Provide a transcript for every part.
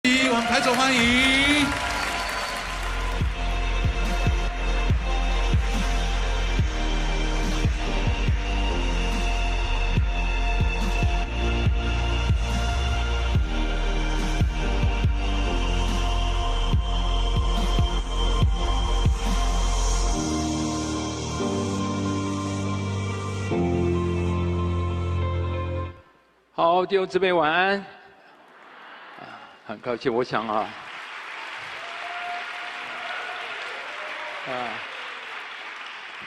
我们拍手欢迎。好，弟兄姊妹晚安。很高兴，我想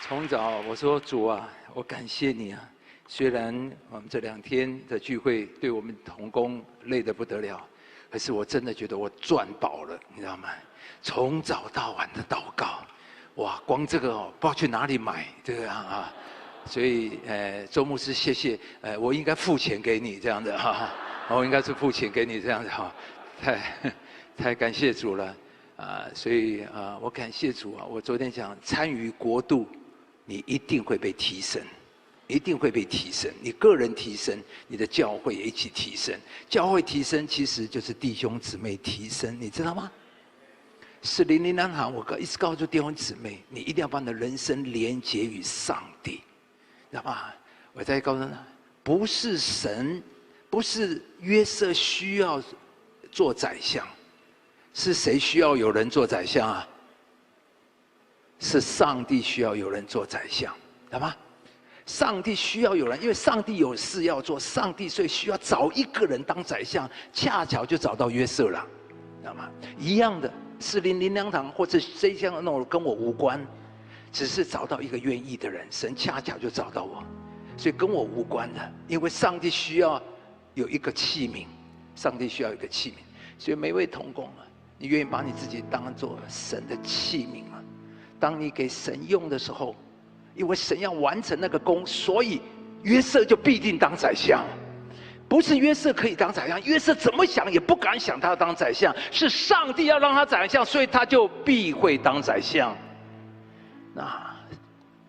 从早我说主啊，我感谢你啊。虽然我们这2天的聚会对我们同工累得不得了，可是我真的觉得我赚饱了，你知道吗？从早到晚的祷告，哇，光这个不知道去哪里买，这个啊。所以，周牧师，谢谢，我应该付钱给你这样的哈，我应该是付钱给你这样的哈，太感谢主了所以我感谢主啊！我昨天讲参与国度，你一定会被提升，一定会被提升。你个人提升，你的教会也一起提升。教会提升其实就是弟兄姊妹提升，你知道吗？是00堂，我一直告诉弟兄姊妹，你一定要把你的人生连结于上帝。知道吗？我再告诉他，不是神，不是约瑟需要做宰相，是谁需要有人做宰相啊？是上帝需要有人做宰相，知道吗？上帝需要有人，因为上帝有事要做，上帝所以需要找一个人当宰相，恰巧就找到约瑟了，知道吗？一样的，是00堂或者这项那种跟我无关。只是找到一个愿意的人，神恰巧就找到我，所以跟我无关的。因为上帝需要有一个器皿，上帝需要一个器皿，所以每位同工啊，你愿意把你自己当作神的器皿吗？当你给神用的时候，因为神要完成那个功，所以约瑟就必定当宰相。不是约瑟可以当宰相，约瑟怎么想也不敢想他要当宰相，是上帝要让他宰相，所以他就必会当宰相。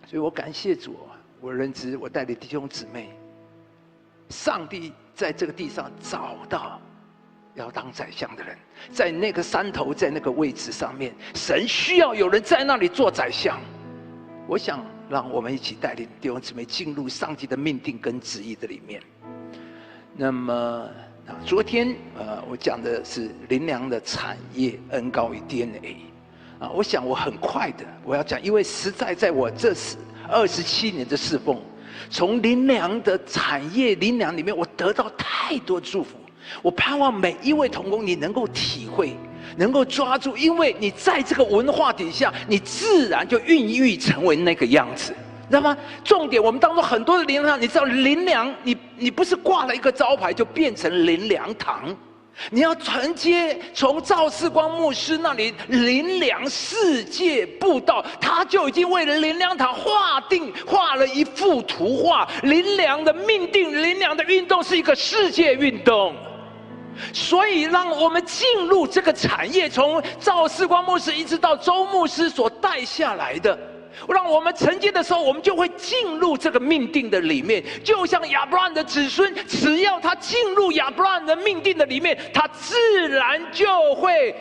所以我感谢主啊！我认知，我带领弟兄姊妹，上帝在这个地上找到要当宰相的人，在那个山头，在那个位置上面，神需要有人在那里做宰相。我想让我们一起带领弟兄姊妹进入上帝的命定跟旨意的里面。那么昨天我讲的是灵粮的产业恩膏与 DNA。我想我很快的我要讲，因为实在在我这27年的侍奉，从灵粮的产业、灵粮里面，我得到太多祝福。我盼望每一位同工，你能够体会，能够抓住，因为你在这个文化底下，你自然就孕育成为那个样子，知道吗？重点，我们当中很多的灵粮，你知道灵粮，你不是挂了一个招牌就变成灵粮堂。你要承接从赵世光牧师那里灵粮世界布道，他就已经为了灵粮堂画了一幅图画。灵粮的命定，灵粮的运动是一个世界运动，所以让我们进入这个产业，从赵世光牧师一直到周牧师所带下来的。让我们承接的时候，我们就会进入这个命定的里面，就像亚伯拉罕的子孙，只要他进入亚伯拉罕的命定的里面，他自然就会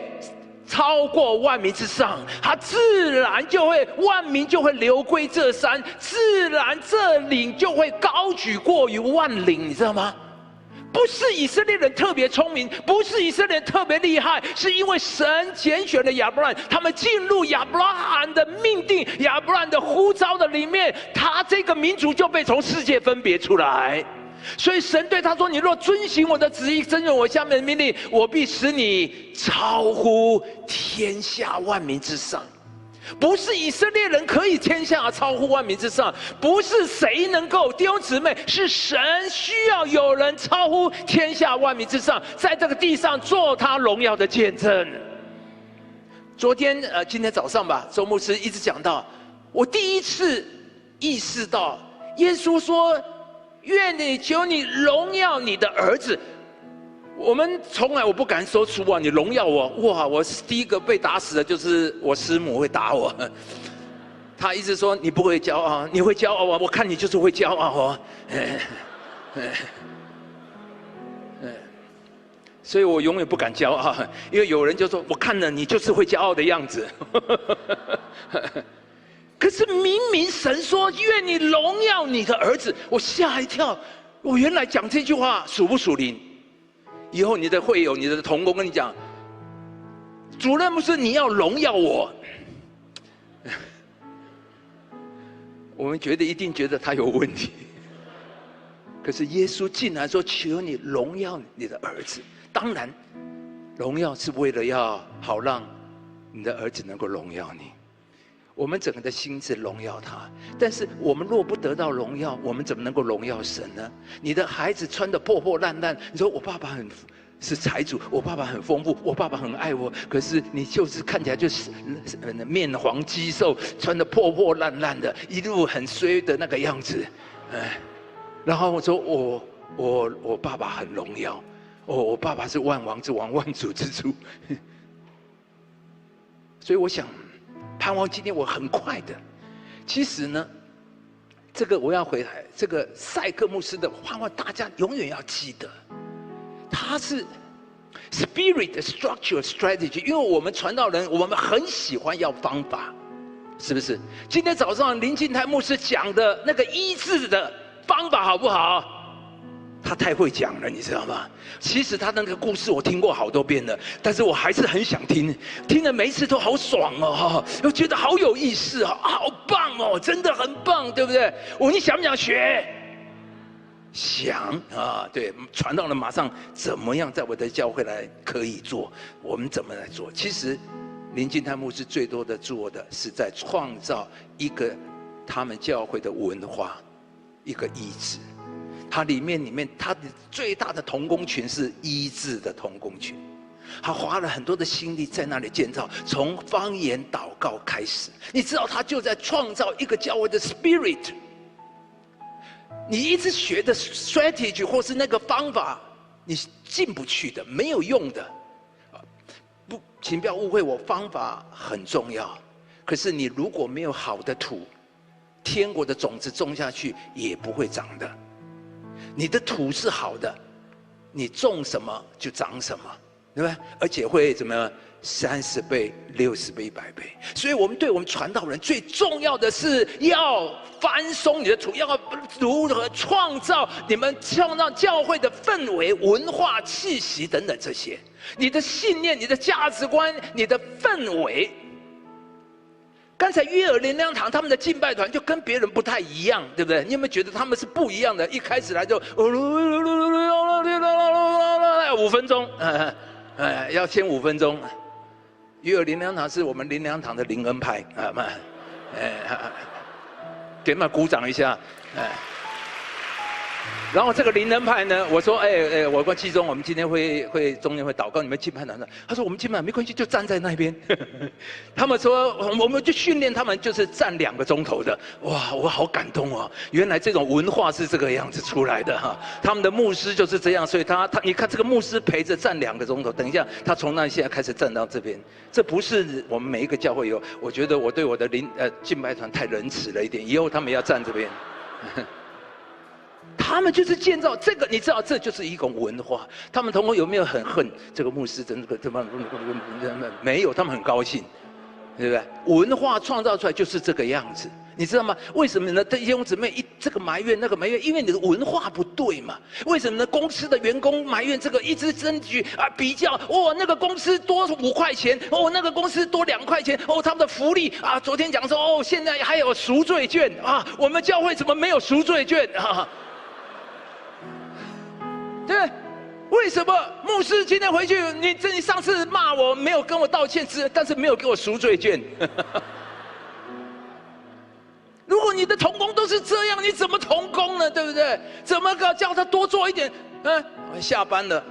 超过万民之上，他自然就会万民就会流归这山，自然这岭就会高举过于万岭，你知道吗？不是以色列人特别聪明，不是以色列人特别厉害，是因为神拣选了亚伯拉罕，他们进入亚伯拉罕的命定、亚伯拉罕的呼召的里面，他这个民族就被从世界分别出来。所以神对他说：“你若遵行我的旨意，遵守我下面的命令，我必使你超乎天下万民之上。”不是以色列人可以天下超乎万民之上，不是谁能够，弟兄姊妹，是神需要有人超乎天下万民之上，在这个地上做他荣耀的见证。昨天今天早上吧，周牧师一直讲到，我第一次意识到，耶稣说：“愿你求你荣耀你的儿子。”我们从来我不敢说出你荣耀我，哇！我第一个被打死的就是我师母会打我，他一直说你不会骄傲，你会骄傲啊！我看你就是会骄傲哦。所以我永远不敢骄傲，因为有人就说：“我看了你就是会骄傲的样子。”可是明明神说：“愿你荣耀你的儿子。”我吓一跳，我原来讲这句话属不属灵？以后你的会友、你的同工跟你讲，主任牧师，你要荣耀我。我们一定觉得他有问题。可是耶稣竟然说：“求你荣耀你的儿子。”当然，荣耀是为了要好让你的儿子能够荣耀你。我们整个的心是荣耀他，但是我们若不得到荣耀，我们怎么能够荣耀神呢？你的孩子穿得破破烂烂，你说我爸爸是财主，我爸爸很丰富，我爸爸很爱我，可是你就是看起来就是面黄肌瘦，穿得破破烂烂的，一路很衰的那个样子，然后我说我爸爸很荣耀。我爸爸是万王之王，万主之主。所以我想，盼望今天我很快的。其实呢，这个我要回来，这个赛克牧师的盼望，大家永远要记得，他是 spirit structure strategy。因为我们传道人，我们很喜欢要方法，是不是？今天早上林敬泰牧师讲的那个医治的方法好不好？他太会讲了，你知道吗？其实他那个故事我听过好多遍了，但是我还是很想听，听了每一次都好爽哦，又觉得好有意思哦，好棒哦，真的很棒，对不对？你想不想学？想啊，对，传道人马上怎么样在我的教会来可以做？我们怎么来做？其实林敬泰牧师最多的做的是在创造一个他们教会的文化，一个医治。它里面它的最大的同工群是医治的同工群，他花了很多的心力在那里建造，从方言祷告开始，你知道他就在创造一个教会的 spirit。你一直学的 strategy 或是那个方法，你进不去的，没有用的。不，请不要误会我，方法很重要，可是你如果没有好的土，天国的种子种下去也不会长的。你的土是好的，你种什么就长什么，对吧？而且会怎么样？30倍、60倍、100倍。所以，我们传道人最重要的是要翻松你的土，要如何创造教会的氛围、文化气息等等这些。你的信念、你的价值观、你的氛围。刚才约尔灵粮堂他们的敬拜团就跟别人不太一样，对不对？你有没有觉得他们是不一样的？一开始来就5分钟，要先5分钟。约尔灵粮堂是我们灵粮堂的灵恩派给你们鼓掌一下，然后这个灵恩派呢，我说，我跟季中，我们今天会中间会祷告，你们敬拜团的。他说我们敬拜没关系，就站在那边。他们说我们就训练他们，就是站2个钟头的。哇，我好感动哦！原来这种文化是这个样子出来的哈。他们的牧师就是这样，所以他你看这个牧师陪着站2个钟头，等一下他从那现在开始站到这边，这不是我们每一个教会有。我觉得我对我的敬拜团太仁慈了一点，以后他们要站这边。他们就是建造这个，你知道，这就是一种文化。他们同工有没有很恨这个牧师？没有，他们很高兴，对不对？文化创造出来就是这个样子，你知道吗？为什么呢？弟兄姊妹这个埋怨那个埋怨，因为你的文化不对嘛。为什么呢？公司的员工埋怨这个，一直争取比较，那个公司多5块钱，那个公司多2块钱，他们的福利昨天讲说现在还有赎罪券我们教会怎么没有赎罪券对，为什么牧师今天回去，你上次骂我没有跟我道歉，但是没有给我赎罪券？如果你的同工都是这样，你怎么同工呢？对不对？怎么叫他多做一点？下班了，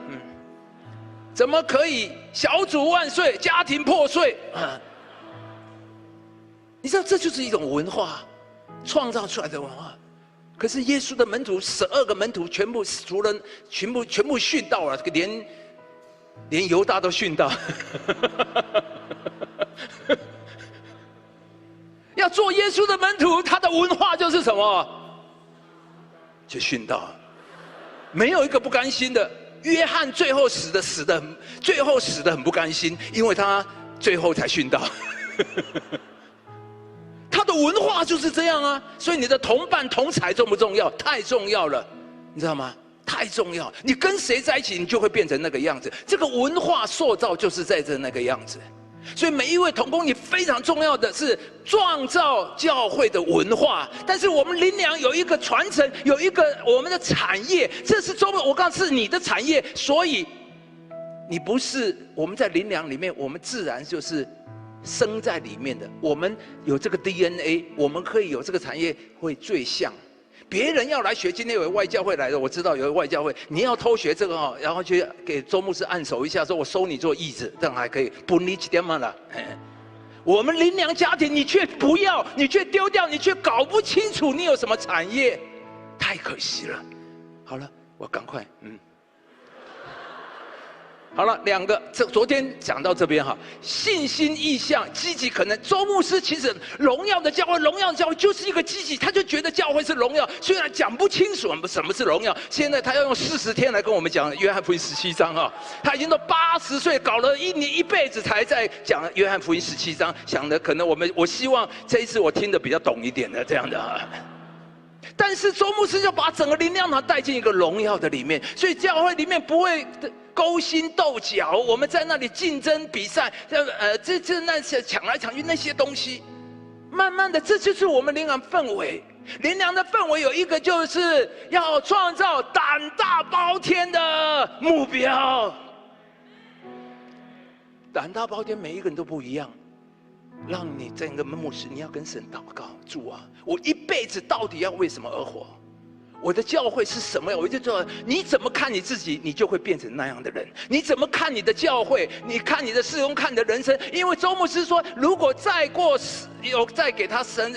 怎么可以小组万岁，家庭破碎？你知道这就是一种文化创造出来的文化。可是耶稣的门徒12个门徒全部除了全部殉道了，连犹大都殉道。要做耶稣的门徒，他的文化就是什么？就殉道，没有一个不甘心的。约翰最后死得很不甘心，因为他最后才殉道。他的文化就是这样啊，所以你的同伴同才重不重要？太重要了，你知道吗？太重要，你跟谁在一起，你就会变成那个样子。这个文化塑造就是在这那个样子。所以每一位同工，你非常重要的是创造教会的文化。但是我们灵粮有一个传承，有一个我们的产业，这是我告诉你的产业，所以你不是我们在灵粮里面，我们自然就是生在里面的。我们有这个 DNA， 我们可以有这个产业会最像。别人要来学，今天有外教会来的，我知道有外教会，你要偷学这个哦，然后去给周牧师按手一下，说我收你做义子，这样还可以，不你几点嘛了。我们灵粮家庭，你却不要，你却丢掉，你却搞不清楚你有什么产业，太可惜了。好了，我赶快，好了，两个，昨天讲到这边哈，信心、意向、积极可能。周牧师其实荣耀的教会就是一个积极，他就觉得教会是荣耀，虽然讲不清楚什么是荣耀。现在他要用40天来跟我们讲约翰福音17章哈，他已经都80岁，搞了一辈子才在讲约翰福音17章，想的可能我希望这一次我听得比较懂一点的这样的。但是周牧师就把整个灵粮堂带进一个荣耀的里面，所以教会里面不会勾心斗角，我们在那里竞争比赛，那些抢来抢去那些东西，慢慢的，这就是我们灵粮氛围。灵粮的氛围有一个，就是要创造胆大包天的目标。胆大包天，每一个人都不一样。让你整个牧师，你要跟神祷告，主啊，我一辈子到底要为什么而活？我的教会是什么呀？我就说，你怎么看你自己，你就会变成那样的人。你怎么看你的教会？你看你的事工，看你的人生。因为周牧师说，如果再给他生，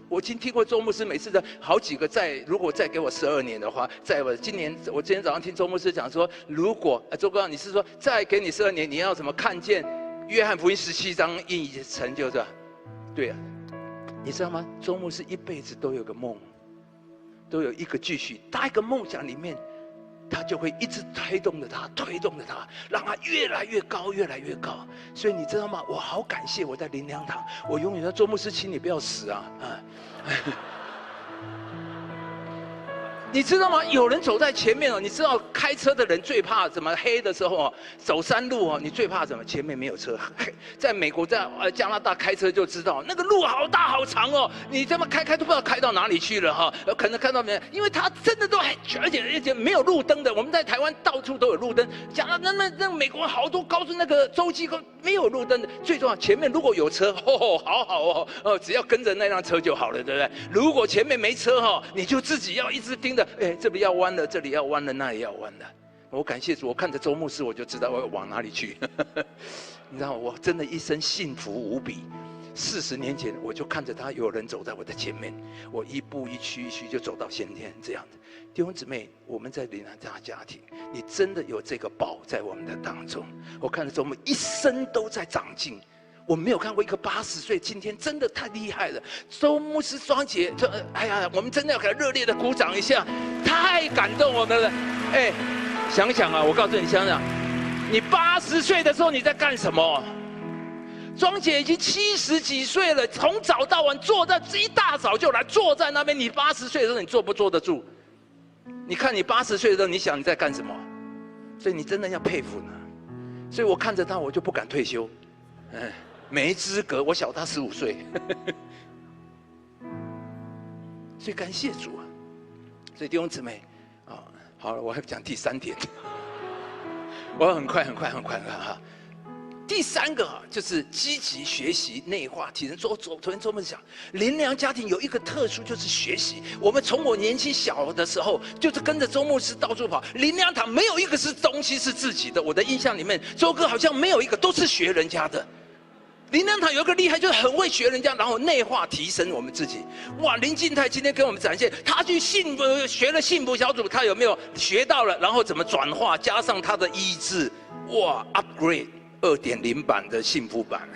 我已经听过周牧师每次的好几个如果再给我12年的话，我今天早上听周牧师讲说，如果周哥，你是说再给你12年，你要怎么看见？约翰福音17章一成就这，对啊，你知道吗？周牧师一辈子都有个梦，都有一个继续，他一个梦想里面，他就会一直推动着他，让他越来越高，越来越高。所以你知道吗？我好感谢我在灵粮堂，我永远说周牧师，请你不要死啊！你知道吗？有人走在前面哦，你知道开车的人最怕怎么黑的时候哦，走山路哦，你最怕什么？前面没有车。在美国，在加拿大开车就知道，那个路好大好长哦，你这么开都不知道开到哪里去了哈，可能看到没有？因为它真的都而且没有路灯的。我们在台湾到处都有路灯，那美国好多高速那个州际没有路灯的。最重要，前面如果有车，好哦，只要跟着那辆车就好了，对不对？如果前面没车哈，你就自己要一直盯着。这里要弯了，这里要弯了，那里要弯了。我感谢主，我看着周牧师，我就知道我要往哪里去。你知道，我真的一生幸福无比。40年前，我就看着他有人走在我的前面，我一步一趋就走到先天这样的。弟兄姊妹，我们在灵粮大家庭，你真的有这个宝在我们的当中。我看着周牧一生都在长进。我没有看过一个80岁，今天真的太厉害了。周牧师双姐，我们真的要给他热烈的鼓掌一下，太感动我们了。想想啊，我告诉你，想想，你80岁的时候你在干什么？庄姐已经70几岁了，从早到晚坐在一大早就来坐在那边。你80岁的时候，你坐不坐得住？你看你80岁的时候，你想你在干什么？所以你真的要佩服呢。所以我看着他，我就不敢退休。没资格，我小他15岁，所以感谢主啊！所以弟兄姊妹啊，好了，我还讲第3点，我很快哈。第3个就是积极学习内化提升。昨天周牧师讲，灵粮家庭有一个特殊，就是学习。我们从我年轻小的时候，就是跟着周牧师到处跑。灵粮堂没有一个是东西是自己的，我的印象里面，周哥好像没有一个，都是学人家的。灵粮堂有一个厉害，就是很会学人家，然后内化提升我们自己。哇，林静泰今天给我们展现，他去学了幸福小组，他有没有学到了？然后怎么转化，加上他的医治，哇 ，upgrade 2.0版的幸福版，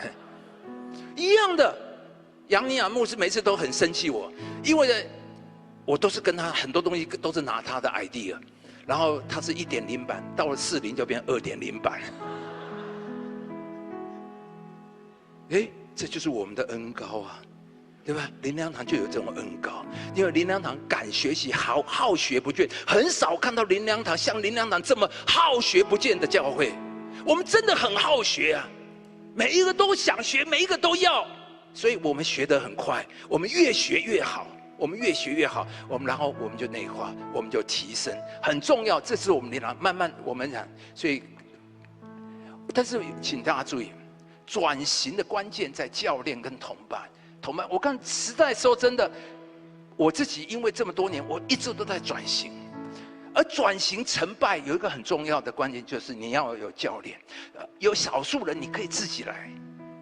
一样的。杨尼亚牧师每次都很生气我，因为我都是跟他很多东西都是拿他的 idea。然后它是1.0版，到了40就变2.0版。这就是我们的恩膏啊，对吧？灵粮堂就有这种恩膏，因为灵粮堂敢学习，好学不倦，很少看到灵粮堂像灵粮堂这么好学不倦的教会。我们真的很好学啊，每一个都想学，每一个都要，所以我们学得很快，我们越学越好。我们越学越好，然后我们就内化，我们就提升，很重要。这是我们灵粮慢慢我们讲，所以，但是请大家注意，转型的关键在教练跟同伴。我刚实在说真的，我自己因为这么多年，我一直都在转型，而转型成败有一个很重要的关键，就是你要有教练。有少数人你可以自己来，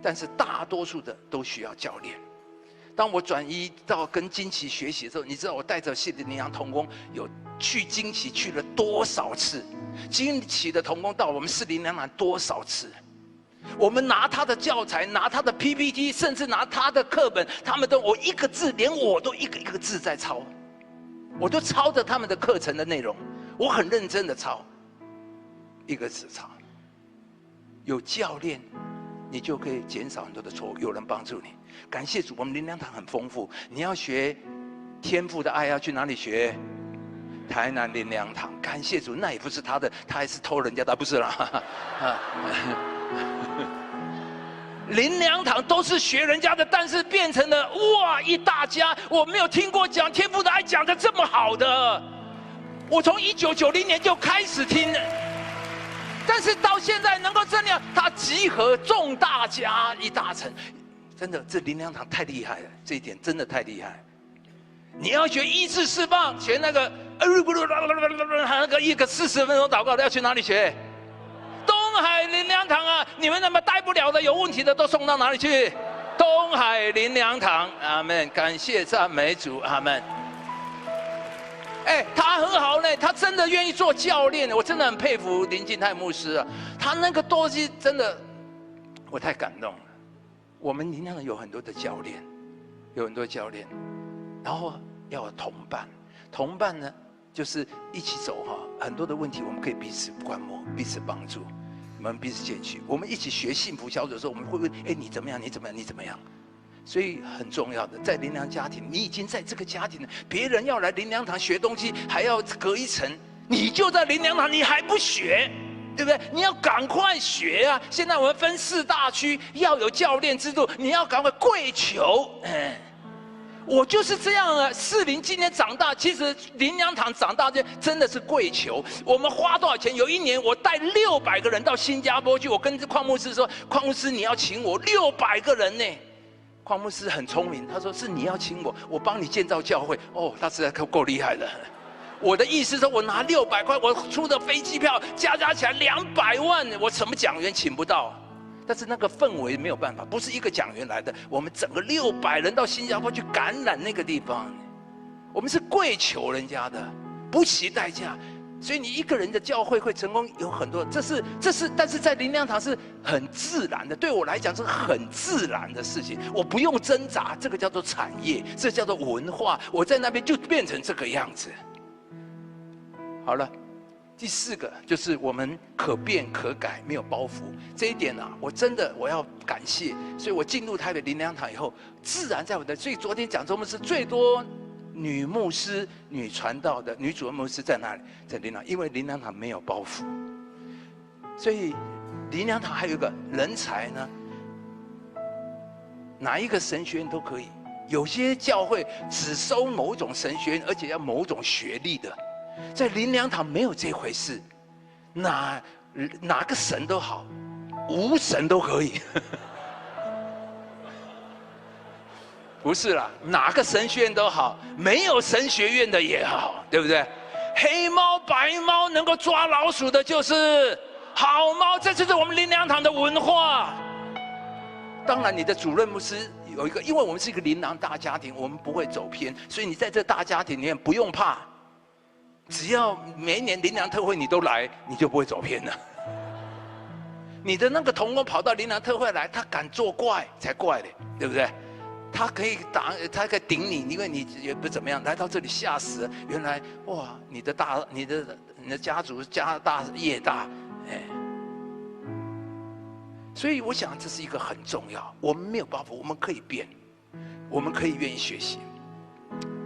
但是大多数的都需要教练。当我转移到跟惊奇学习的时候，你知道我带着谢灵粮同工有去惊奇去了多少次？惊奇的同工到我们士林良堂多少次？我们拿他的教材，拿他的 PPT， 甚至拿他的课本，他们都我一个字，连我都一个一个字在抄，我都抄着他们的课程的内容，我很认真的抄，一个字抄。有教练，你就可以减少很多的错误，有人帮助你。感谢主，我们灵粮堂很丰富。你要学天父的爱，要去哪里学？台南灵粮堂。感谢主，那也不是他的，他还是偷人家的，不是啦。灵粮堂都是学人家的，但是变成了哇一大家。我没有听过讲天父的爱讲得这么好的，我从1990年就开始听了。但是到现在能够这样，他集合众大家一大成，真的，这灵粮堂太厉害了，这一点真的太厉害。你要学医治释放，学那个那个一个40分钟祷告的，要去哪里学？东海灵粮堂啊！你们那么待不了的、有问题的，都送到哪里去？东海灵粮堂，阿们！感谢赞美主，阿们。他很好呢，他真的愿意做教练，我真的很佩服林敬泰牧师啊，他那个东西真的，我太感动了。我们灵粮堂有很多的教练，有很多教练，然后要有同伴，同伴呢就是一起走哈，很多的问题我们可以彼此观摩，彼此帮助，我们彼此谦虚，我们一起学幸福小组的时候，我们会问：你怎么样？你怎么样？你怎么样？所以很重要的，在灵粮家庭，你已经在这个家庭了，别人要来灵粮堂学东西，还要隔一层，你就在灵粮堂，你还不学，对不对？你要赶快学啊！现在我们分4大区，要有教练制度，你要赶快跪求。我就是这样啊！士林今年长大，其实灵粮堂长大真的是跪求。我们花多少钱？有一年我带600个人到新加坡去，我跟邝牧师说：“邝牧师，你要请我600个人呢。”邝牧师很聪明，他说：“是你要请我，我帮你建造教会。”哦，他实在够厉害的。我的意思是，我拿600块，我出的飞机票加起来200万，我什么讲员请不到？但是那个氛围没有办法，不是一个讲员来的，我们整个600人到新加坡去感染那个地方，我们是跪求人家的，不惜代价。所以你一个人的教会会成功，有很多，这是，但是在灵粮堂是很自然的，对我来讲是很自然的事情，我不用挣扎，这个叫做产业，这叫做文化，我在那边就变成这个样子。好了，第4个就是我们可变可改，没有包袱。这一点啊，我要感谢。所以我进入台北灵粮堂以后，自然在我的，所以昨天讲周牧师最多女牧师、女传道的女主任牧师在哪里？在灵粮堂，因为灵粮堂没有包袱。所以灵粮堂还有一个人才呢，哪一个神学院都可以。有些教会只收某种神学院，而且要某种学历的。在灵粮堂没有这回事，哪个神都好，无神都可以。不是啦，哪个神学院都好，没有神学院的也好，对不对？黑猫白猫能够抓老鼠的就是好猫，这就是我们灵粮堂的文化。当然，你的主任牧师有一个，因为我们是一个灵粮大家庭，我们不会走偏，所以你在这大家庭里面不用怕。只要每一年灵粮特会你都来，你就不会走偏了。你的那个同工跑到灵粮特会来，他敢作怪才怪嘞，对不对？他可以顶你，因为你也不怎么样，来到这里吓死了。原来哇，你的家族家大业大，所以我想这是一个很重要。我们没有包袱，我们可以变，我们可以愿意学习。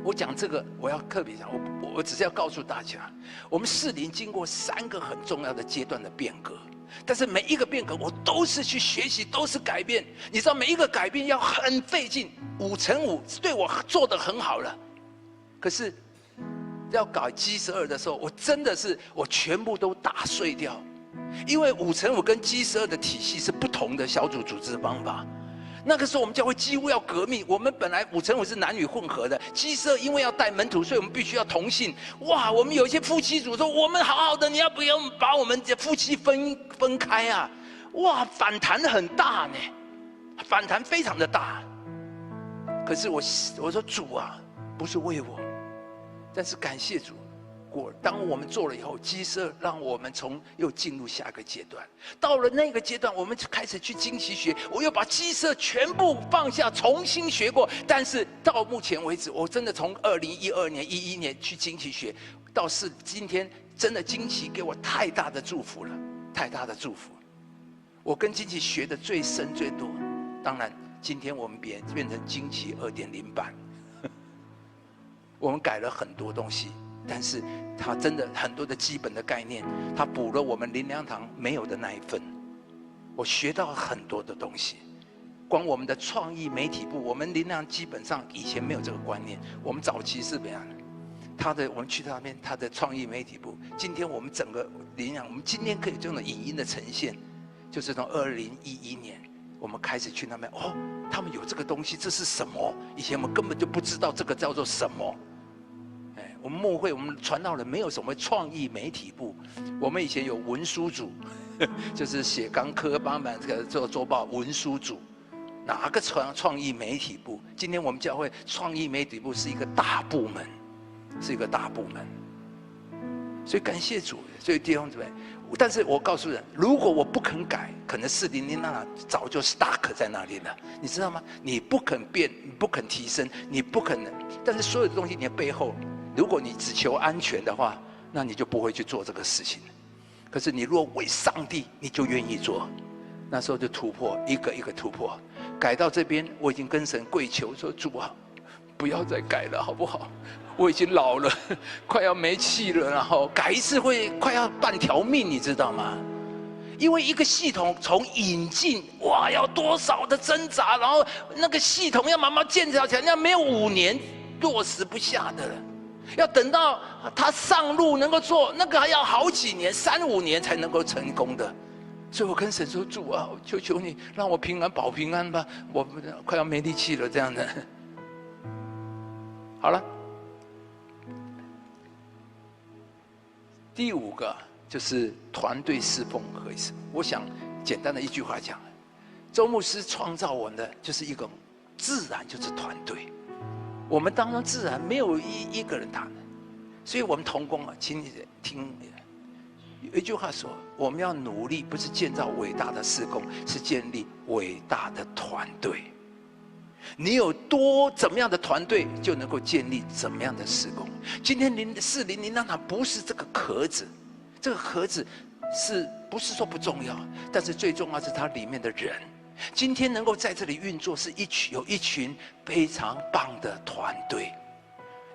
我讲这个，我要特别讲，我只是要告诉大家，我们士林经过3个很重要的阶段的变革。但是每一个变革，我都是去学习，都是改变。你知道，每一个改变要很费劲。5×5对我做得很好了，可是要搞G12的时候，我真的是我全部都打碎掉，因为5×5跟G12的体系是不同的小组组织方法。那个时候我们教会几乎要革命，我们本来5×5是男女混合的，G12因为要带门徒，所以我们必须要同性。哇，我们有一些夫妻组说我们好好的，你要不要把我们的夫妻分开啊？哇，反弹很大呢，反弹非常的大。可是我说主啊，不是为我，但是感谢主。当我们做了以后，G12让我们又进入下一个阶段。到了那个阶段，我们就开始去惊奇学，我又把G12全部放下，重新学过。但是到目前为止，我真的从2012年、11年去惊奇学，到今天，真的惊奇给我太大的祝福了，太大的祝福。我跟惊奇学的最深最多。当然，今天我们变成惊奇2.0版，我们改了很多东西。但是他真的很多的基本的概念，他补了我们灵粮堂没有的那一份。我学到很多的东西。光我们的创意媒体部，我们灵粮基本上以前没有这个观念。我们早期是怎么样的？我们去到那边，他的创意媒体部。今天我们整个灵粮，我们今天可以这种影音的呈现，就是从2011年我们开始去那边。哦，他们有这个东西，这是什么？以前我们根本就不知道这个叫做什么。我们牧会，我们传道人没有什么创意媒体部，我们以前有文书组，就是写纲科帮忙这个做周报文书组，哪个创意媒体部？今天我们教会创意媒体部是一个大部门，是一个大部门，所以感谢主，所以弟兄姊妹。但是我告诉人，如果我不肯改，可能400那早就 stuck 在那里了，你知道吗？你不肯变，你不肯提升，你不可能。但是所有的东西，你的背后。如果你只求安全的话，那你就不会去做这个事情。可是你若为上帝，你就愿意做，那时候就突破，一个一个突破。改到这边，我已经跟神跪求说：“主啊，不要再改了，好不好？我已经老了，快要没气了，然后改一次会快要半条命，你知道吗？因为一个系统从引进，哇，要多少的挣扎，然后那个系统要慢慢建造起来，那没有5年落实不下的了。”要等到他上路能够做，那个还要好几年，3、5年才能够成功的。所以我跟神说：“主啊，求求你让我平安保平安吧，我快要没力气了。”这样的。好了，第5个就是团队侍奉和意思。我想简单的一句话讲，周牧师创造我们的就是一种自然，就是团队。我们当中自然没有一个人谈的，所以我们同工啊，请你听，有一句话说：我们要努力，不是建造伟大的事工，是建立伟大的团队。你有怎么样的团队，就能够建立怎么样的事工。今天400那不是这个壳子，这个盒子是不是说不重要？但是最重要是它里面的人。今天能够在这里运作，是有一群非常棒的团队，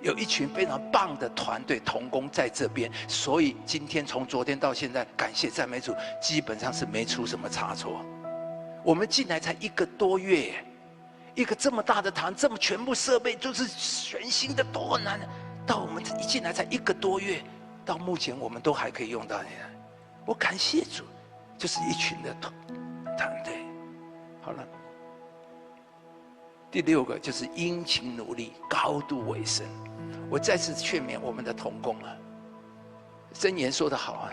有一群非常棒的团队同工在这边，所以今天从昨天到现在，感谢赞美主，基本上是没出什么差错。我们进来才1个多月，一个这么大的堂，这么全部设备都是全新的，多难！到我们一进来才1个多月，到目前我们都还可以用到。我感谢主，就是一群的团队。好了，第6个就是殷勤努力，高度委身。我再次劝勉我们的同工啊，箴言说得好啊，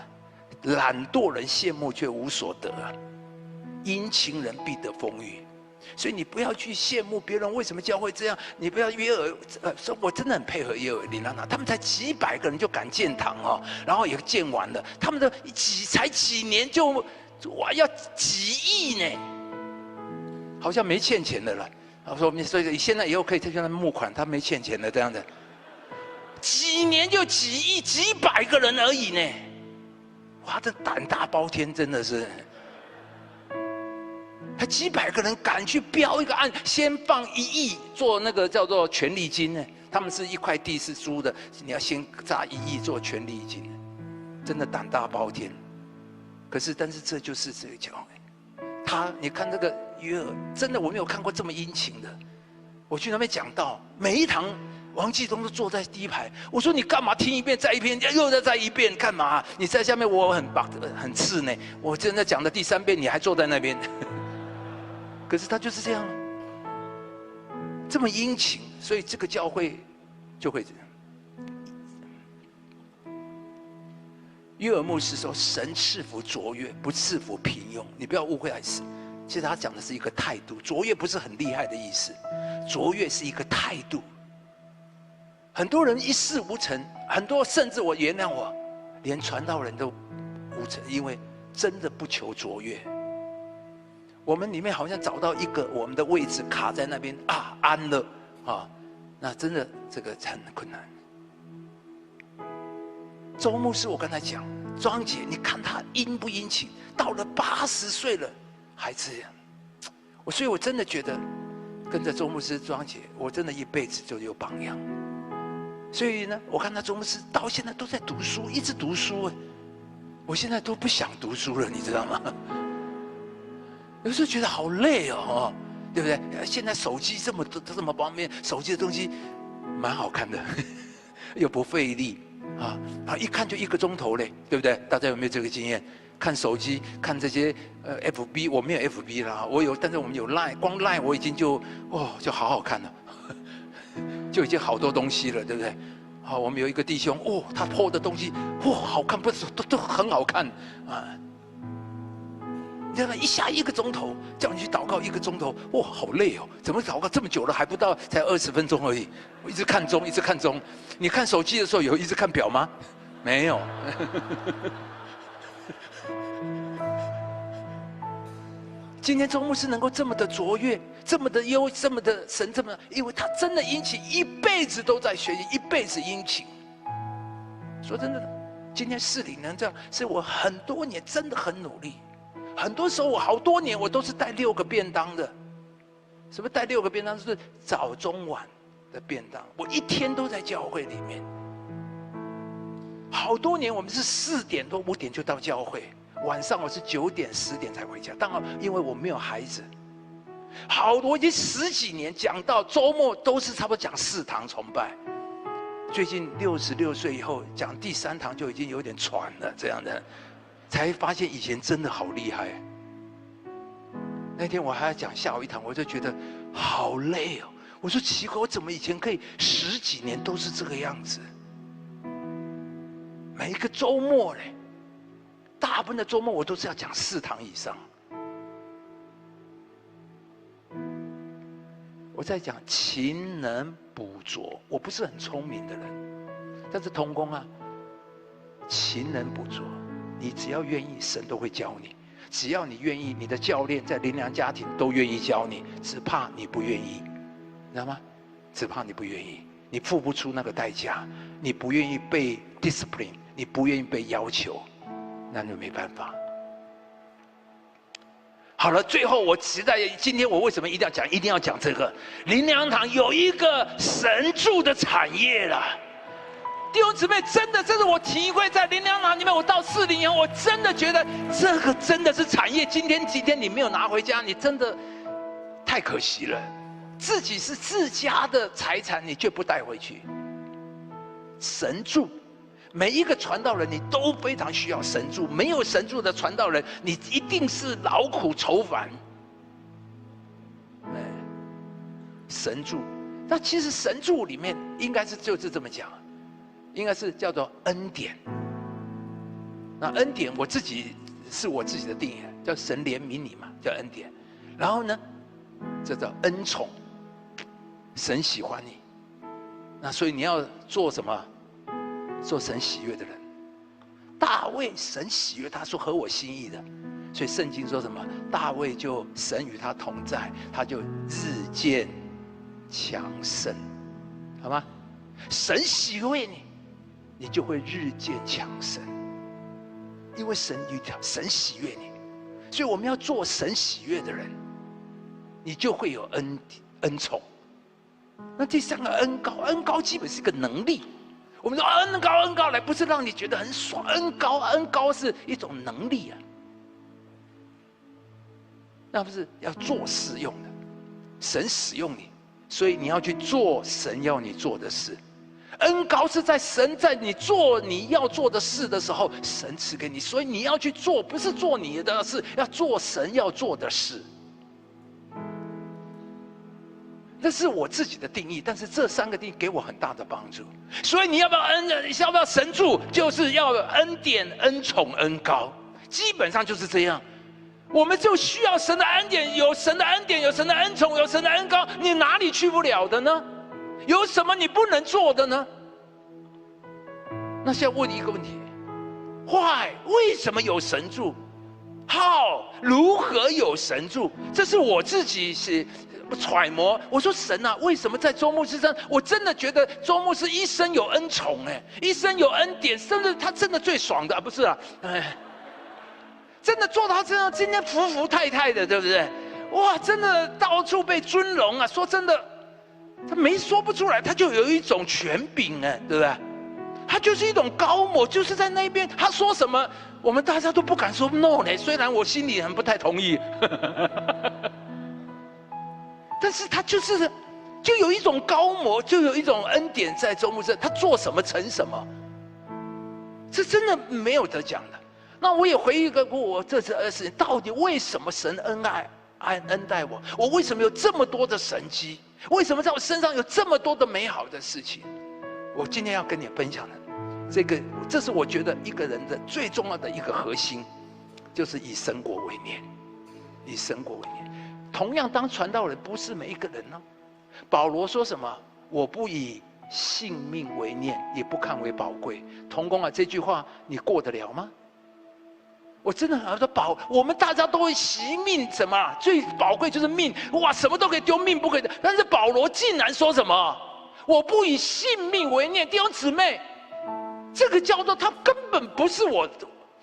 懒惰人羡慕却无所得啊，殷勤人必得丰裕。所以你不要去羡慕别人为什么教会这样，你不要说我真的很配合约尔林他们才几百个人就敢建堂哦，然后也建完了，他们的才几年就哇要几亿呢。好像没欠钱的了，我说所以现在以后可以向他募款，他没欠钱的这样的。几年就几亿、几百个人而已呢，哇，这胆大包天，真的是。还几百个人敢去标一个案，先放1亿做那个叫做权利金呢？他们是一块地是租的，你要先砸1亿做权利金，真的胆大包天。但是这就是这个教会，你看这个约尔，真的我没有看过这么殷勤的。我去那边讲道，每一堂王继东都坐在第一排。我说你干嘛听一遍再一遍，又再一遍干嘛？你在下面我很刺呢。我真的讲的第3遍，你还坐在那边。可是他就是这样，这么殷勤，所以这个教会就会这样。约尔牧师说：“神赐福卓越，不赐福平庸。”你不要误会还是，其实他讲的是一个态度。卓越不是很厉害的意思，卓越是一个态度。很多人一事无成，很多甚至我原谅我，连传道人都无成，因为真的不求卓越。我们里面好像找到一个我们的位置卡在那边啊，安了啊，那真的这个很困难。周牧师，我刚才讲，庄姐，你看他殷不殷勤，到了80岁了还这样，所以我真的觉得跟着周牧师、庄姐，我真的一辈子就有榜样。所以呢，我看他周牧师到现在都在读书，一直读书，我现在都不想读书了，你知道吗？有时候觉得好累哦，对不对？现在手机这么方便，手机的东西蛮好看的，又不费力啊！一看就1个钟头嘞，对不对？大家有没有这个经验？看手机，看这些FB， 我没有 FB 啦，我有，但是我们有 Line， 光 Line 我已经就好好看了，就已经好多东西了，对不对？好，我们有一个弟兄他 po 的东西好看，不是都很好看啊！你看他一下1个钟头，叫你去祷告1个钟头，好累哦！怎么祷告这么久了，还不到才20分钟而已？我一直看钟，一直看钟。你看手机的时候有一直看表吗？没有。今天周牧师能够这么的卓越，这么的优，这么的神，因为他真的殷勤，一辈子都在学习，一辈子殷勤。说真的，今天市里能这样，是我很多年真的很努力。很多时候我好多年我都是带6个便当的。什么带6个便当？是早中晚的便当。我一天都在教会里面。好多年我们是4点多5点就到教会，晚上我是9点10点才回家。当然因为我没有孩子，我已经10几年讲到周末都是差不多讲4堂崇拜。最近66岁以后讲第3堂就已经有点喘了，这样的。才发现以前真的好厉害。那天我还要讲下午1堂，我就觉得好累哦。我说奇怪，我怎么以前可以10几年都是这个样子？每一个周末嘞，大部分的周末我都是要讲4堂以上。我在讲勤能补拙，我不是很聪明的人，但是同工啊，勤能补拙。你只要愿意，神都会教你。只要你愿意，你的教练在灵粮家庭都愿意教你，只怕你不愿意，知道吗？只怕你不愿意，你付不出那个代价，你不愿意被 discipline， 你不愿意被要求，那就没办法。好了，最后我实在今天我为什么一定要讲这个？灵粮堂有一个神助的产业了。弟兄姊妹，真的，这是我体会在灵粮堂里面。我到40年，我真的觉得这个真的是产业。今天你没有拿回家，你真的太可惜了。自己是自家的财产，你却不带回去。神助，每一个传道人你都非常需要神助。没有神助的传道人，你一定是劳苦愁烦。神助，那其实神助里面应该是就是这么讲。应该是叫做恩典。那恩典我自己的定义，叫神怜悯你嘛，叫恩典。然后呢，这叫恩宠，神喜欢你。那所以你要做什么？做神喜悦的人。大卫神喜悦他，说合我心意的。所以圣经说什么？大卫就神与他同在，他就日渐强盛，好吗？神喜悦你，你就会日渐强盛，因为神喜悦你，所以我们要做神喜悦的人，你就会有恩宠。那第三个恩膏，恩膏基本是一个能力。我们说恩膏来，不是让你觉得很爽，恩膏是一种能力啊。那不是要做事用的，神使用你，所以你要去做神要你做的事。恩膏是在神在你做你要做的事的时候，神赐给你，所以你要去做，不是做你的事，要做神要做的事。这是我自己的定义，但是这三个定义给我很大的帮助。所以你要不要神助，就是要恩典、恩宠、恩膏，基本上就是这样。我们就需要神的恩典，有神的恩典，有神的恩宠，有神的恩膏，你哪里去不了的呢？有什么你不能做的呢？那现在问你一个问题 ：Why？ 为什么有神助 ？How？ 如何有神助？这是我自己是揣摩。我说神啊，为什么在周牧师上，我真的觉得周牧师一生有恩宠，一生有恩典，甚至他真的最爽的，不是啊？真的做到这样，今天服服太太的，对不对？哇，真的到处被尊荣啊！说真的，他没说不出来，他就有一种权柄，对不对？他就是一种高某，就是在那边，他说什么，我们大家都不敢说 no 呢。虽然我心里很不太同意，但是他就有一种高某，就有一种恩典在周牧师，他做什么成什么，这真的没有得讲的。那我也回忆过我这次20年，到底为什么神恩待我？我为什么有这么多的神迹？为什么在我身上有这么多的美好的事情？我今天要跟你分享的，这是我觉得一个人的最重要的一个核心，就是以神国为念，以神国为念。同样，当传道人不是每一个人呢。保罗说什么？我不以性命为念，也不看为宝贵。同工啊，这句话你过得了吗？我真的很说我们大家都会惜命，什么最宝贵就是命，哇，什么都可以丢，命不可以的。但是保罗竟然说什么？我不以性命为念，弟兄姊妹，这个叫做他根本不是我，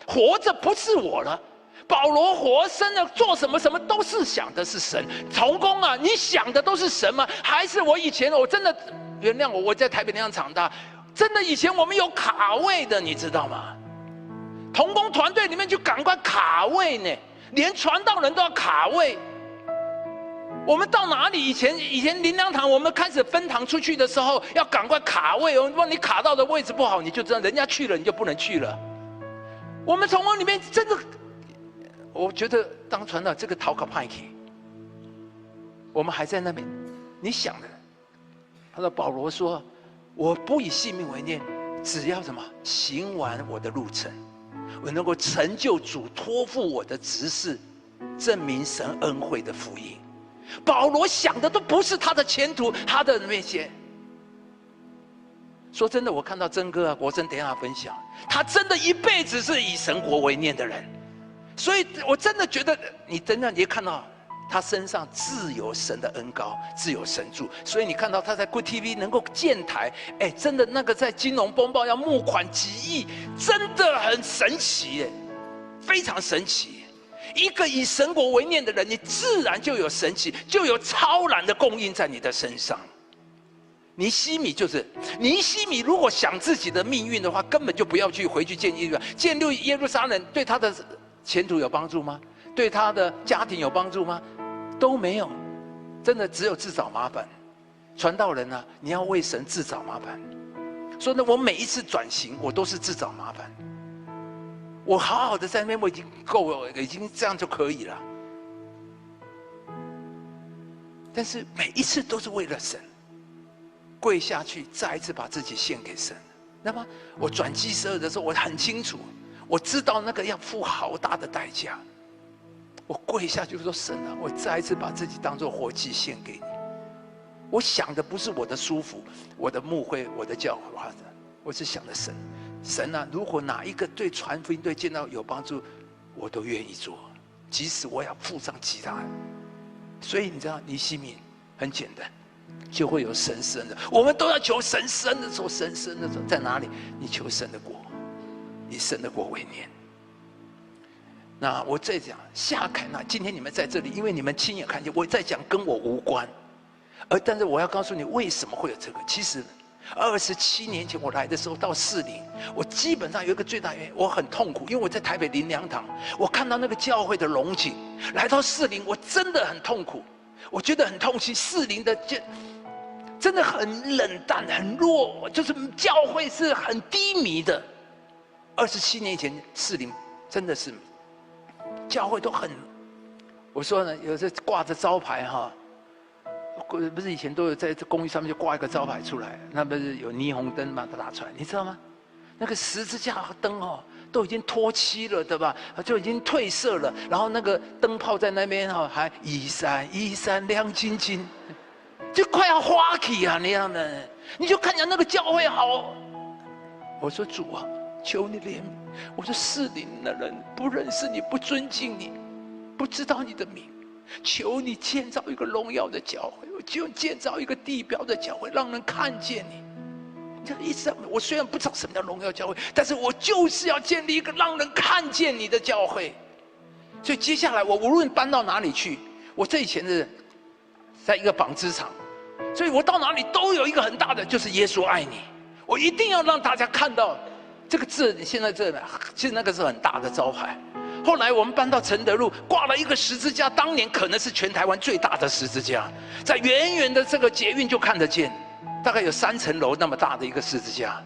活着不是我了。保罗活生的做什么都是想的是神。同工啊，你想的都是神吗？还是我以前我真的原谅我在台北那样长大，真的以前我们有卡位的，你知道吗？同工团队里面就赶快卡位呢，连传道人都要卡位。我们到哪里？以前灵粮堂，我们开始分堂出去的时候，要赶快卡位。如果你卡到的位置不好，你就知道人家去了，你就不能去了。我们同工里面真的，我觉得当传道这个讨个派去，我们还在那边，你想的。他说保罗说：“我不以性命为念，只要什么行完我的路程。”我能够成就主托付我的职事，证明神恩惠的福音。保罗想的都不是他的前途，他的那些。说真的，我看到曾哥啊、国珍等一下分享，他真的一辈子是以神国为念的人，所以我真的觉得你真的你看到他身上自有神的恩膏，自有神助，所以你看到他在 Good TV 能够建台，真的那个在金融风暴要募款几亿，真的很神奇，非常神奇。一个以神国为念的人，你自然就有神奇，就有超然的供应在你的身上。尼希米如果想自己的命运的话，根本就不要回去建耶路撒冷，对他的前途有帮助吗？对他的家庭有帮助吗？都没有，真的只有自找麻烦。传道人啊，你要为神自找麻烦。所以呢，我每一次转型，我都是自找麻烦。我好好的在那边，我已经够了，已经这样就可以了。但是每一次都是为了神，跪下去，再一次把自己献给神。那么我转机12的时候，我很清楚，我知道那个要付好大的代价。我跪下去说：“神啊，我再一次把自己当作活祭献给你。我想的不是我的舒服，我的牧会，我的教化的，我是想的神。神啊，如果哪一个对传福音、对见到有帮助，我都愿意做。即使我要付上极大。所以你知道，尼希米很简单，就会有神生的。我们都要求神生的时候，神生的时候在哪里？你求神的国，以神的国为念。那我再讲夏凯纳，今天你们在这里，因为你们亲眼看见，我在讲跟我无关，但是我要告诉你为什么会有这个。其实27年前我来的时候到士林，我基本上有一个最大原因，我很痛苦，因为我在台北林良堂，我看到那个教会的荣景，来到士林我真的很痛苦，我觉得很痛心，士林的真的很冷淡很弱，就是教会是很低迷的。27年前士林真的是教会都很，我说呢，有时挂着招牌哈，不是以前都有在公寓上面就挂一个招牌出来，那不是有霓虹灯嘛，打出来，你知道吗？那个十字架灯哦，都已经脱漆了，对吧？就已经褪色了，然后那个灯泡在那边哈，还一闪一闪亮晶晶，就快要花起啊那样的，你就看见那个教会好。我说主啊，求你怜悯。我说士林的人不认识你，不尊敬你，不知道你的名，求你建造一个荣耀的教会，就建造一个地标的教会，让人看见你。这个意思，我虽然不知道什么叫荣耀教会，但是我就是要建立一个让人看见你的教会。所以接下来我无论搬到哪里去，我这以前是在一个纺织厂，所以我到哪里都有一个很大的，就是耶稣爱你。我一定要让大家看到这个字。现在这其实那个是很大的招牌。后来我们搬到承德路，挂了一个十字架，当年可能是全台湾最大的十字架，在远远的这个捷运就看得见，大概有3层楼那么大的一个十字架。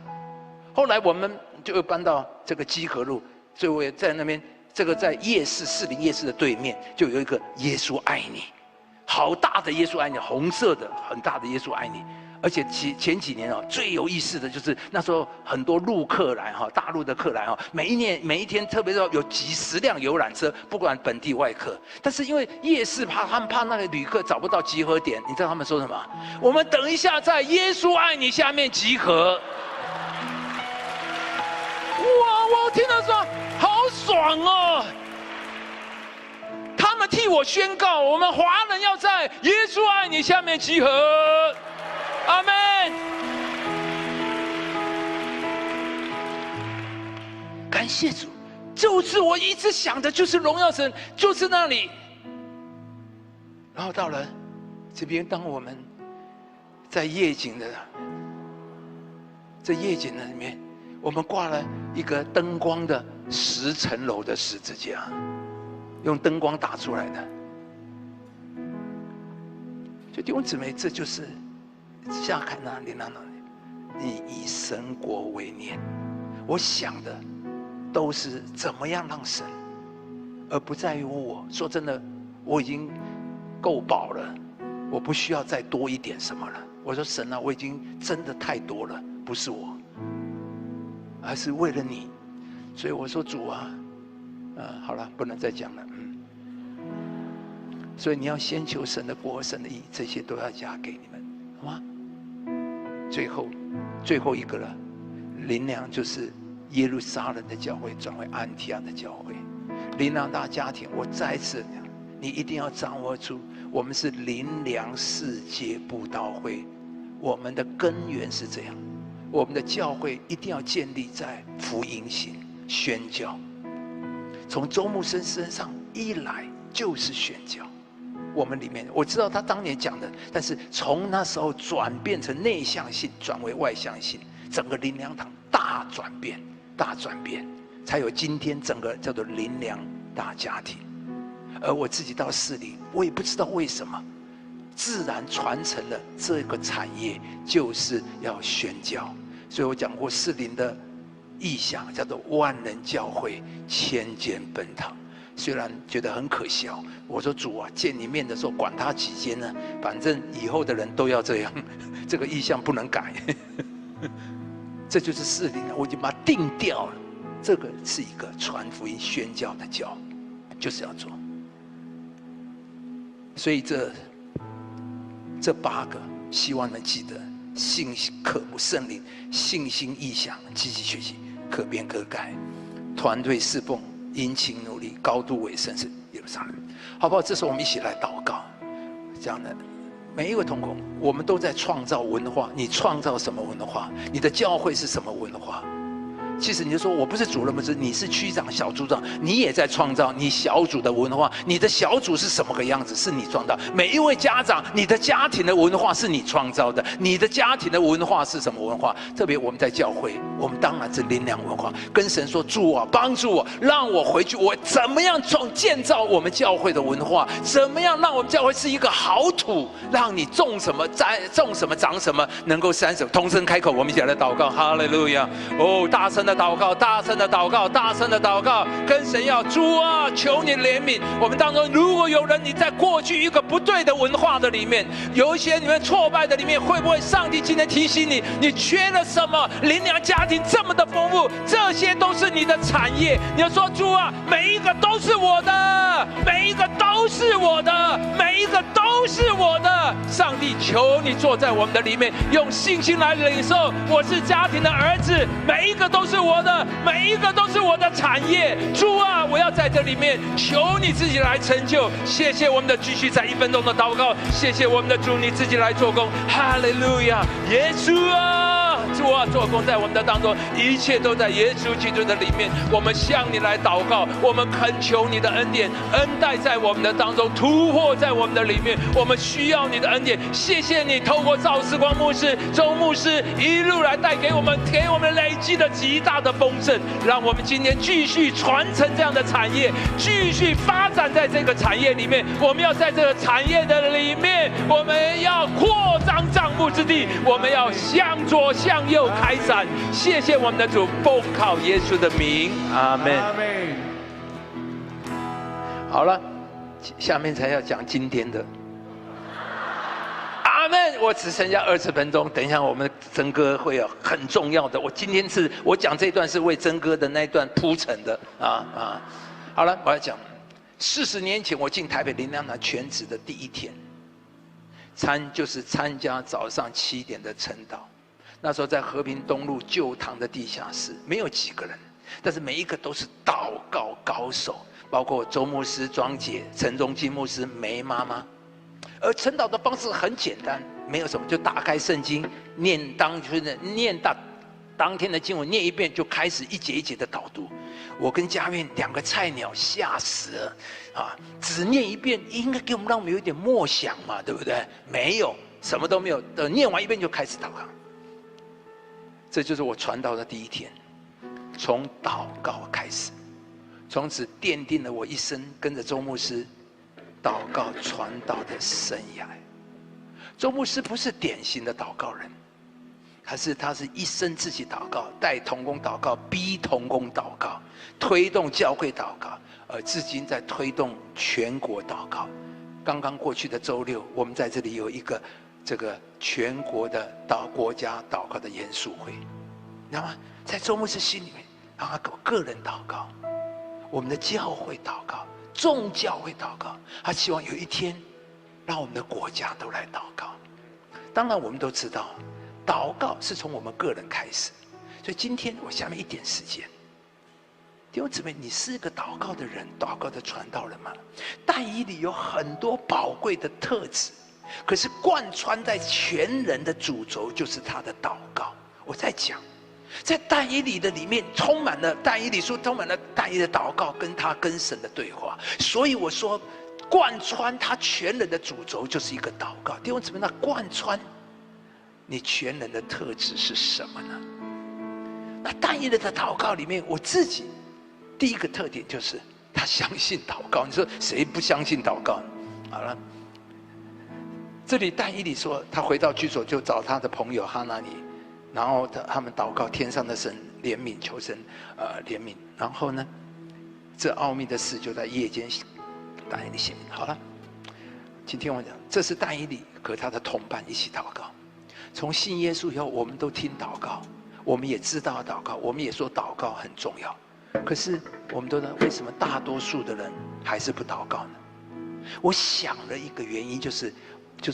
后来我们就搬到这个基河路，所以我也在那边，这个在夜市士林夜市的对面就有一个耶稣爱你，好大的耶稣爱你，红色的很大的耶稣爱你。而且前几年最有意思的就是那时候很多陆客来大陆的客来每一天，特别是有几十辆游览车，不管本地外客。但是因为夜市他们怕那个旅客找不到集合点，你知道他们说什么？我们等一下在耶稣爱你下面集合。哇！我听到说好爽哦！他们替我宣告，我们华人要在耶稣爱你下面集合。阿们。感谢主，就是我一直想的，就是荣耀神，就是那里。然后到了这边，当我们在夜景的夜景的里面，我们挂了一个灯光的10层楼的十字架，用灯光打出来的。所以弟兄姊妹，这就是夏凯纳琳娜，你以神国为念。我想的都是怎么样让神，而不在于我。说真的，我已经够饱了，我不需要再多一点什么了。我说神啊，我已经真的太多了，不是我，而是为了你。所以我说主啊，好了，不能再讲了。所以你要先求神的国、神的义，这些都要加给你们，好吗？最后一个了，灵粮就是耶路撒冷的教会转为安提阿的教会。灵粮大家庭，我再次讲，你一定要掌握住，我们是灵粮世界布道会，我们的根源是这样，我们的教会一定要建立在福音性宣教。从周牧生身上一来就是宣教。我们里面，我知道他当年讲的，但是从那时候转变成内向性，转为外向性，整个灵粮堂大转变，才有今天整个叫做灵粮大家庭。而我自己到士林，我也不知道为什么，自然传承了这个产业，就是要宣教。所以我讲过士林的意象叫做万人教会，千间本堂。虽然觉得很可笑，我说主啊，见你面的时候管他几间呢？反正以后的人都要这样，这个意向不能改。这就是士林，我已经把它定掉了。这个是一个传福音宣教的教，就是要做。所以这8个，希望能记得：信心、渴慕圣灵、信心、意向、积极学习、可变可改、团队侍奉、殷勤努力、高度委身是上来，好不好？这时候我们一起来祷告，这样的。每一位同工，我们都在创造文化。你创造什么文化？你的教会是什么文化？其实你就说我不是主任牧师，你是区长、小组长，你也在创造你小组的文化。你的小组是什么个样子？是你创造。每一位家长，你的家庭的文化是你创造的。你的家庭的文化是什么文化？特别我们在教会，我们当然是灵粮文化。跟神说：主啊，帮助我，让我回去，我怎么样建造我们教会的文化？怎么样让我们教会是一个好土，让你种什么种什么长什么，能够生什么？同声开口，我们一起来祷告，哈利路亚！哦，大声的祷告，大声的祷告，大声的祷告，跟神要主啊，求你怜悯我们当中。如果有人你在过去一个不对的文化的里面，有一些你们挫败的里面，会不会上帝今天提醒你，你缺了什么？灵粮家庭这么的丰富，这些都是你的产业。你要说主啊，每一个都是我的，每一个都是我的，每一个都是我的。上帝，求你坐在我们的里面，用信心来领受。我是家庭的儿子，每一个都是我的，每一个都是我的产业。主啊，我要在这里面，求你自己来成就。谢谢我们的继续在1分钟的祷告，谢谢我们的主，你自己来做工。哈利路亚，耶稣啊，主啊，做工在我们的当中，一切都在耶稣基督的里面。我们向你来祷告，我们恳求你的恩典，恩待在我们的当中，突破在我们的里面。我们需要你的恩典，谢谢你透过赵世光牧师、周牧师一路来带给我们累积的极大的丰盛，让我们今天继续传承这样的产业，继续发展在这个产业里面。我们要在这个产业的里面，我们要扩张帐幕之地，我们要向左向右开展。谢谢我们的主，奉靠耶稣的名，阿们。好了，下面才要讲今天的。阿们！我只剩下20分钟，等一下我们曾哥会有很重要的。我讲这段是为曾哥的那一段铺陈的好了，我要讲40年前我进台北灵粮堂全职的第一天，就是参加早上7点的晨祷。那时候在和平东路旧堂的地下室，没有几个人，但是每一个都是祷告高手，包括周牧师、庄姐、陈荣金牧师、梅妈妈。而晨祷的方式很简单，没有什么，就打开圣经，念当天的经文，念一遍，就开始一节一节的导读。我跟嘉苑2个菜鸟吓死了只念一遍，应该让我们有一点默想嘛，对不对？没有，什么都没有，等念完一遍就开始祷告。这就是我传道的第一天，从祷告开始，从此奠定了我一生跟着周牧师祷告传道的生涯。周牧师不是典型的祷告人，他是一生自己祷告，带同工祷告，逼同工祷告，推动教会祷告，而至今在推动全国祷告。刚刚过去的周6，我们在这里有一个这个全国的国家祷告的研述会，你知道吗？在周牧师心里面，让他个人祷告，我们的教会祷告，众教会祷告，他希望有一天让我们的国家都来祷告。当然我们都知道祷告是从我们个人开始，所以今天我下面一点时间，弟兄姊妹，你是一个祷告的人，祷告的传道人吗？但以理有很多宝贵的特质，可是贯穿在全人的主轴就是他的祷告。我在讲，在但以理的里面充满了但以理书，充满了但以理的祷告跟他跟神的对话。所以我说，贯穿他全人的主轴就是一个祷告。弟兄姊妹，那贯穿你全人的特质是什么呢？那但以理的祷告里面，我自己第一个特点就是他相信祷告。你说谁不相信祷告？好了，这里但以理说，他回到居所就找他的朋友哈拿尼，然后他们祷告天上的神怜悯，求神怜悯。然后呢，这奥秘的事就在夜间但以理显明。好了，今天我讲，这是但以理和他的同伴一起祷告。从信耶稣以后，我们都听祷告，我们也知道祷告，我们也说祷告很重要。可是我们都知道，为什么大多数的人还是不祷告呢？我想了一个原因，就是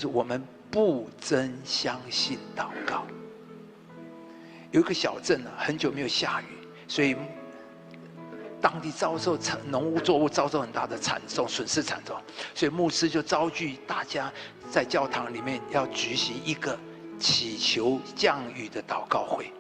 我们不真相信祷告。有一个小镇很久没有下雨，所以当地遭受农务作物遭受很大的损失惨重，所以牧师就召集大家在教堂里面要举行一个祈求降雨的祷告会。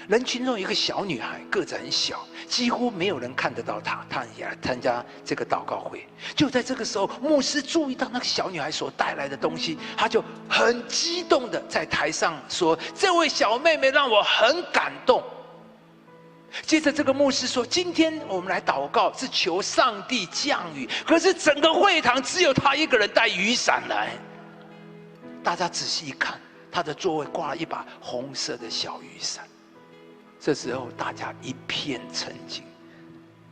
人群中有一个小女孩，个子很小，几乎没有人看得到她，她也来参加这个祷告会。就在这个时候，牧师注意到那个小女孩所带来的东西，他就很激动的在台上说：“这位小妹妹让我很感动。”接着这个牧师说：“今天我们来祷告，是求上帝降雨，可是整个会堂只有她一个人带雨伞来。”大家仔细一看，她的座位挂了一把红色的小雨伞。这时候大家一片沉静，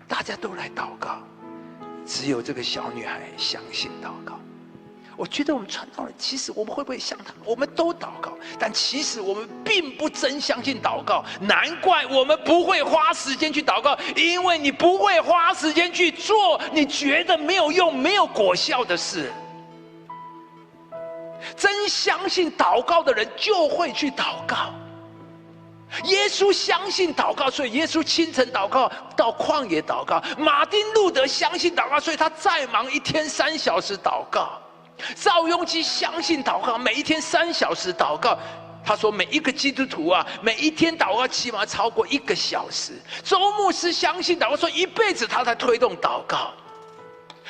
大家都来祷告，只有这个小女孩相信祷告。我觉得我们传道人，其实我们会不会像他们？我们都祷告，但其实我们并不真相信祷告。难怪我们不会花时间去祷告，因为你不会花时间去做你觉得没有用、没有果效的事。真相信祷告的人就会去祷告。耶稣相信祷告，所以耶稣清晨祷告，到旷野祷告。马丁路德相信祷告，所以他再忙一天3小时祷告。赵雍基相信祷告，每一天3小时祷告。他说每一个基督徒啊，每一天祷告起码超过1个小时。周牧师相信祷告，说一辈子他在推动祷告。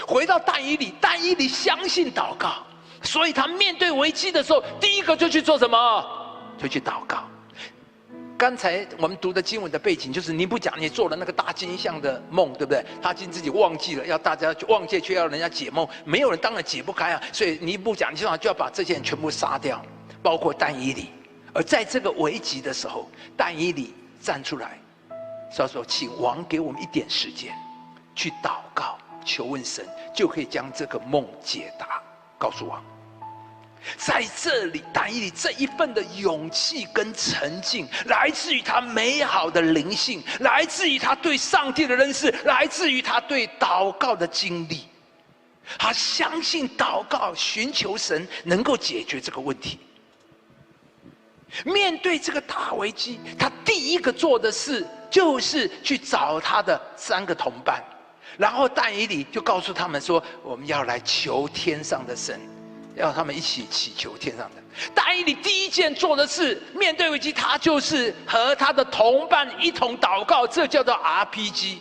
回到但以理，但以理相信祷告，所以他面对危机的时候，第一个就去做什么？就去祷告。刚才我们读的经文的背景就是尼布甲尼做了那个大金像的梦，对不对？他今自己忘记了，要大家忘记，却要人家解梦，没有人当然解不开啊。所以尼布甲尼就要把这些人全部杀掉，包括但以理。而在这个危急的时候，但以理站出来，说：“请王给我们一点时间，去祷告，求问神，就可以将这个梦解答，告诉王。”在这里，但以理这一份的勇气跟沉静，来自于他美好的灵性，来自于他对上帝的认识，来自于他对祷告的经历。他相信祷告，寻求神能够解决这个问题。面对这个大危机，他第一个做的事就是去找他的3个同伴，然后但以理就告诉他们说：“我们要来求天上的神。”要他们一起祈求天上的。但以理第一件做的事，面对危机，他就是和他的同伴一同祷告，这叫做 RPG。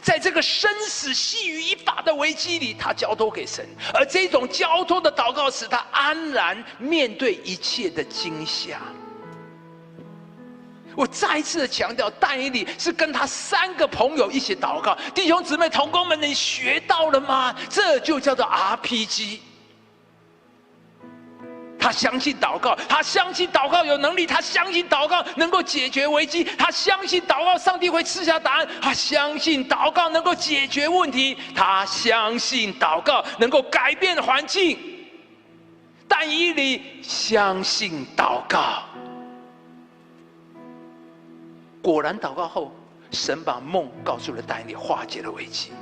在这个生死系于一法的危机里，他交托给神，而这种交托的祷告使他安然面对一切的惊吓。我再一次的强调，但以理是跟他3个朋友一起祷告。弟兄姊妹、同工们，你学到了吗？这就叫做 RPG。他相信祷告，他相信祷告有能力，他相信祷告能够解决危机，他相信祷告上帝会赐下答案，他相信祷告能够解决问题，他相信祷告能够改变环境。但以理相信祷告，果然祷告后，神把梦告诉了但以理，化解了危机。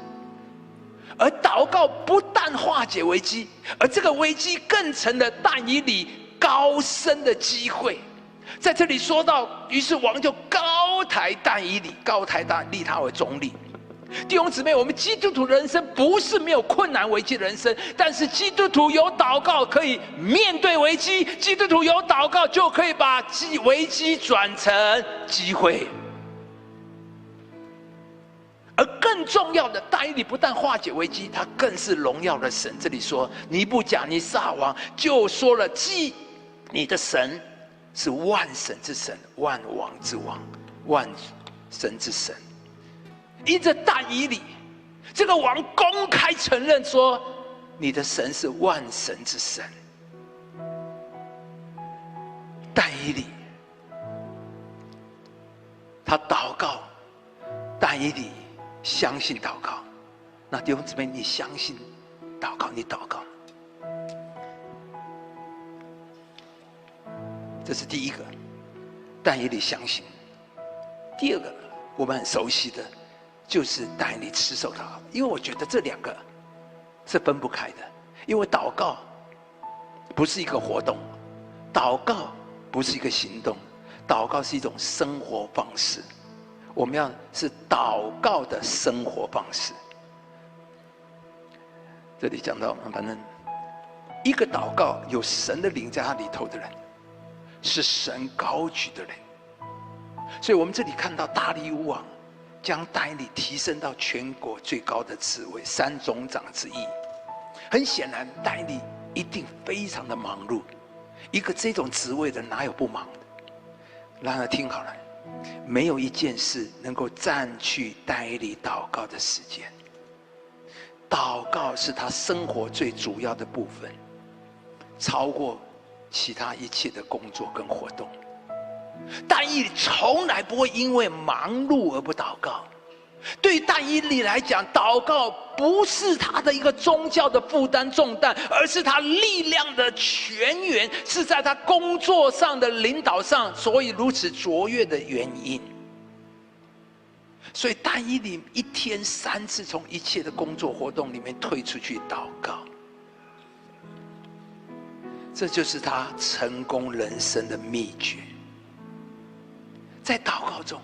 而祷告不但化解危机，而这个危机更成了但以理高升的机会。在这里说到，于是王就高抬但以理，高抬他，立他为总理。弟兄姊妹，我们基督徒人生不是没有困难危机的人生，但是基督徒有祷告可以面对危机，基督徒有祷告就可以把危机转成机会。而更重要的，但以理不但化解危机，他更是荣耀的神。这里说，尼布甲尼撒王就说了：“即你的神是万神之神，万王之王，万神之神。”因着但以理，这个王公开承认说：“你的神是万神之神。”但以理，他祷告，但以理相信祷告。那弟兄姊妹，你相信祷告？你祷告？这是第一个，但以理相信。第二个，我们很熟悉的，就是但以理持守祷告。因为我觉得这2个是分不开的。因为祷告不是一个活动，祷告不是一个行动，祷告是一种生活方式。我们要是祷告的生活方式。这里讲到，反正一个祷告有神的灵在他里头的人，是神高举的人。所以我们这里看到大利乌王将但以理提升到全国最高的职位，3总长之一。很显然，但以理一定非常的忙碌。一个这种职位的哪有不忙的？然而听好了，没有一件事能够占据但以理祷告的时间。祷告是他生活最主要的部分，超过其他一切的工作跟活动。但以理从来不会因为忙碌而不祷告。对于但以理来讲，祷告不是他的一个宗教的负担重担，而是他力量的泉源，是在他工作上的领导上，所以如此卓越的原因。所以但以理一天3次从一切的工作活动里面退出去祷告，这就是他成功人生的秘诀。在祷告中，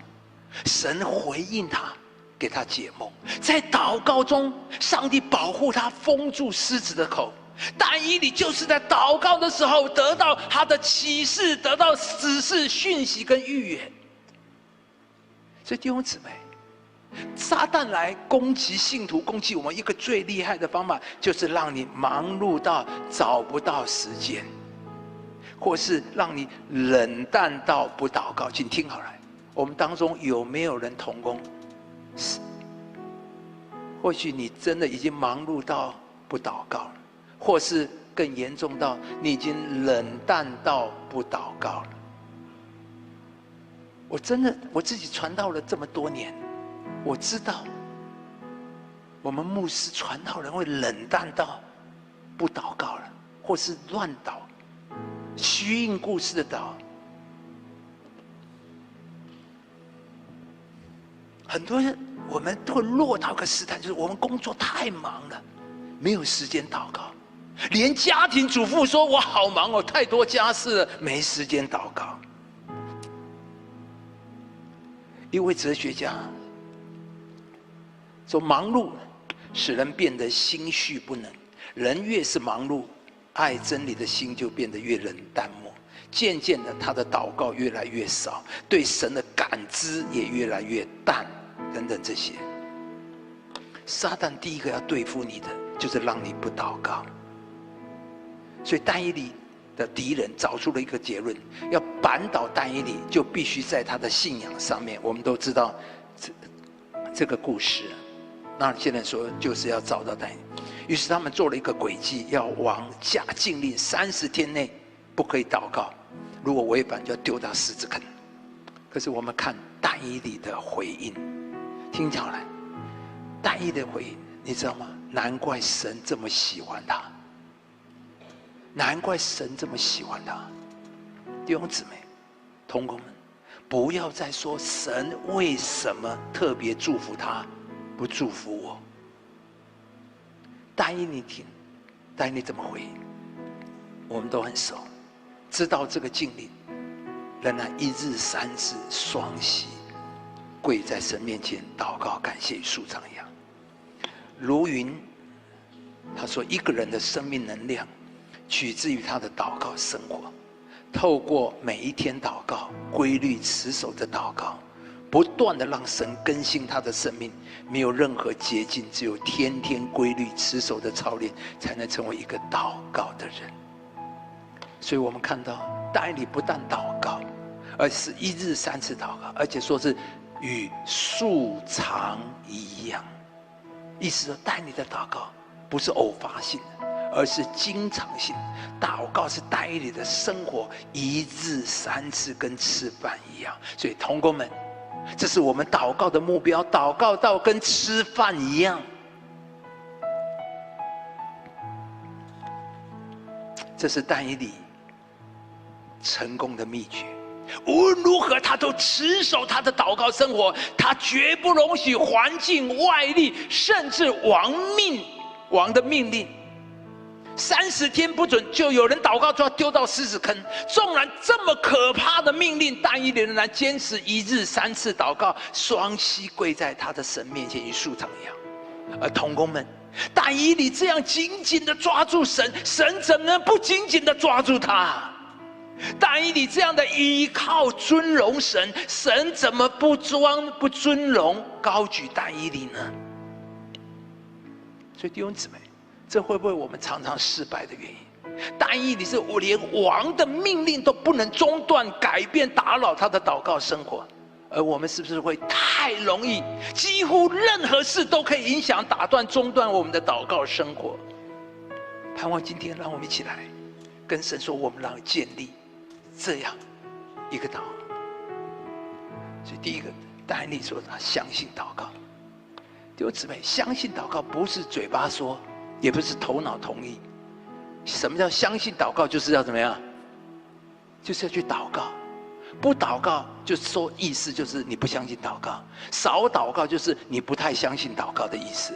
神回应他，给他解梦；在祷告中，上帝保护他，封住狮子的口。但以理就是在祷告的时候得到他的启示，得到指示、讯息跟预言。所以弟兄姊妹，撒旦来攻击信徒，攻击我们一个最厉害的方法，就是让你忙碌到找不到时间，或是让你冷淡到不祷告。请听好了，我们当中有没有人同工？或许你真的已经忙碌到不祷告了，或是更严重到你已经冷淡到不祷告了。我自己传道了这么多年，我知道我们牧师传道人会冷淡到不祷告了，或是乱祷，虚应故事的祷。很多人我们会落到一个时代，就是我们工作太忙了，没有时间祷告。连家庭主妇说：“我好忙哦，太多家事了，没时间祷告。”一位哲学家说：“忙碌使人变得心绪不能，人越是忙碌，爱真理的心就变得越冷淡漠。渐渐的，他的祷告越来越少，对神的感知也越来越淡，等等这些。撒旦第一个要对付你的，就是让你不祷告。所以但以理的敌人找出了一个结论：要扳倒但以理，就必须在他的信仰上面。我们都知道这个故事。那现在说就是要找到但以理，于是他们做了一个诡计，要王下禁令，30天内不可以祷告，如果违反就要丢到狮子坑。可是我们看但以理的回应，听起来但以理的回应，你知道吗？难怪神这么喜欢他，难怪神这么喜欢他。弟兄姊妹、同工们，不要再说神为什么特别祝福他，不祝福我。但以理听，但以理怎么回应？我们都很熟，知道这个禁令，仍然1日3次双膝跪在神面前祷告，感谢与舒畅一样。如云，他说一个人的生命能量取自于他的祷告生活，透过每一天祷告，规律持守着祷告，不断的让神更新他的生命，没有任何捷径，只有天天规律持守的操练，才能成为一个祷告的人。所以我们看到但以理不但祷告，而是1日3次祷告，而且说是与素常一样。意思说但以理的祷告不是偶发性的，而是经常性。祷告是但以理的生活，1日3次，跟吃饭一样。所以同工们，这是我们祷告的目标，祷告到跟吃饭一样。这是但以理成功的秘诀。无论如何，他都持守他的祷告生活，他绝不容许环境、外力，甚至王的命令30天不准，就有人祷告就要丢到狮子坑。纵然这么可怕的命令，但以理仍然坚持1日3次祷告，双膝跪在他的神面前，与树长一样。而同工们，但以理这样紧紧的抓住神，神怎么能不紧紧的抓住他？但以理这样的依靠尊荣神，神怎么不尊荣高举但以理呢？所以弟兄姊妹，这会不会我们常常失败的原因？但以理是连王的命令都不能中断、改变、打扰他的祷告生活，而我们是不是会太容易，几乎任何事都可以影响、打断、中断我们的祷告生活？盼望今天让我们一起来跟神说，我们让建立这样一个祷告。所以第一个，但以理说他相信祷告。弟兄姊妹，相信祷告不是嘴巴说，也不是头脑同意。什么叫相信祷告？就是要怎么样？就是要去祷告。不祷告就是说意思就是你不相信祷告，少祷告就是你不太相信祷告的意思。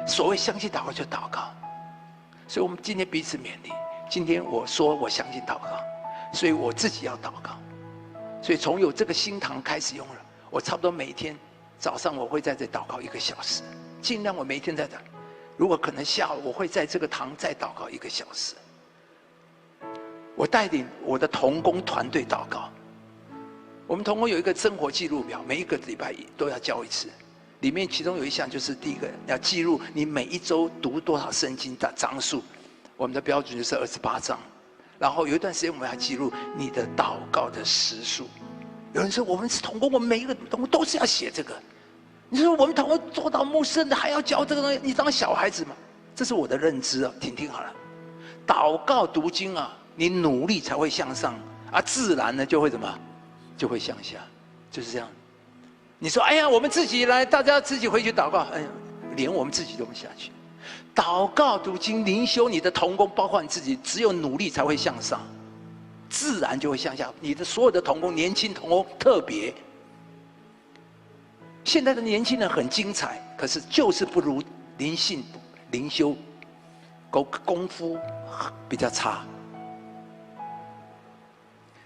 所谓相信祷告就祷告。所以我们今天彼此勉励，今天我说我相信祷告，所以我自己要祷告。所以从有这个新堂开始用了，我差不多每天早上我会在这祷告1个小时，尽量我每天在这。如果可能下午我会在这个堂再祷告1个小时。我带领我的同工团队祷告。我们同工有一个生活记录表，每一个礼拜都要交一次。里面其中有一项就是第一个要记录你每一周读多少圣经的章数，我们的标准就是28章。然后有一段时间我们还记录你的祷告的时数。有人说我们是同工，我们每一个同工都是要写这个。你说我们同工做到牧师的还要教这个东西，你当小孩子吗？这是我的认知啊，听好了。祷告读经啊，你努力才会向上啊，自然呢就会怎么？就会向下，就是这样。你说哎呀，我们自己来，大家自己回去祷告，哎呀，连我们自己都不下去。祷告读经灵修，你的同工包括你自己，只有努力才会向上，自然就会向下。你的所有的同工，年轻同工特别。现在的年轻人很精彩，可是就是不如灵性灵修功夫比较差。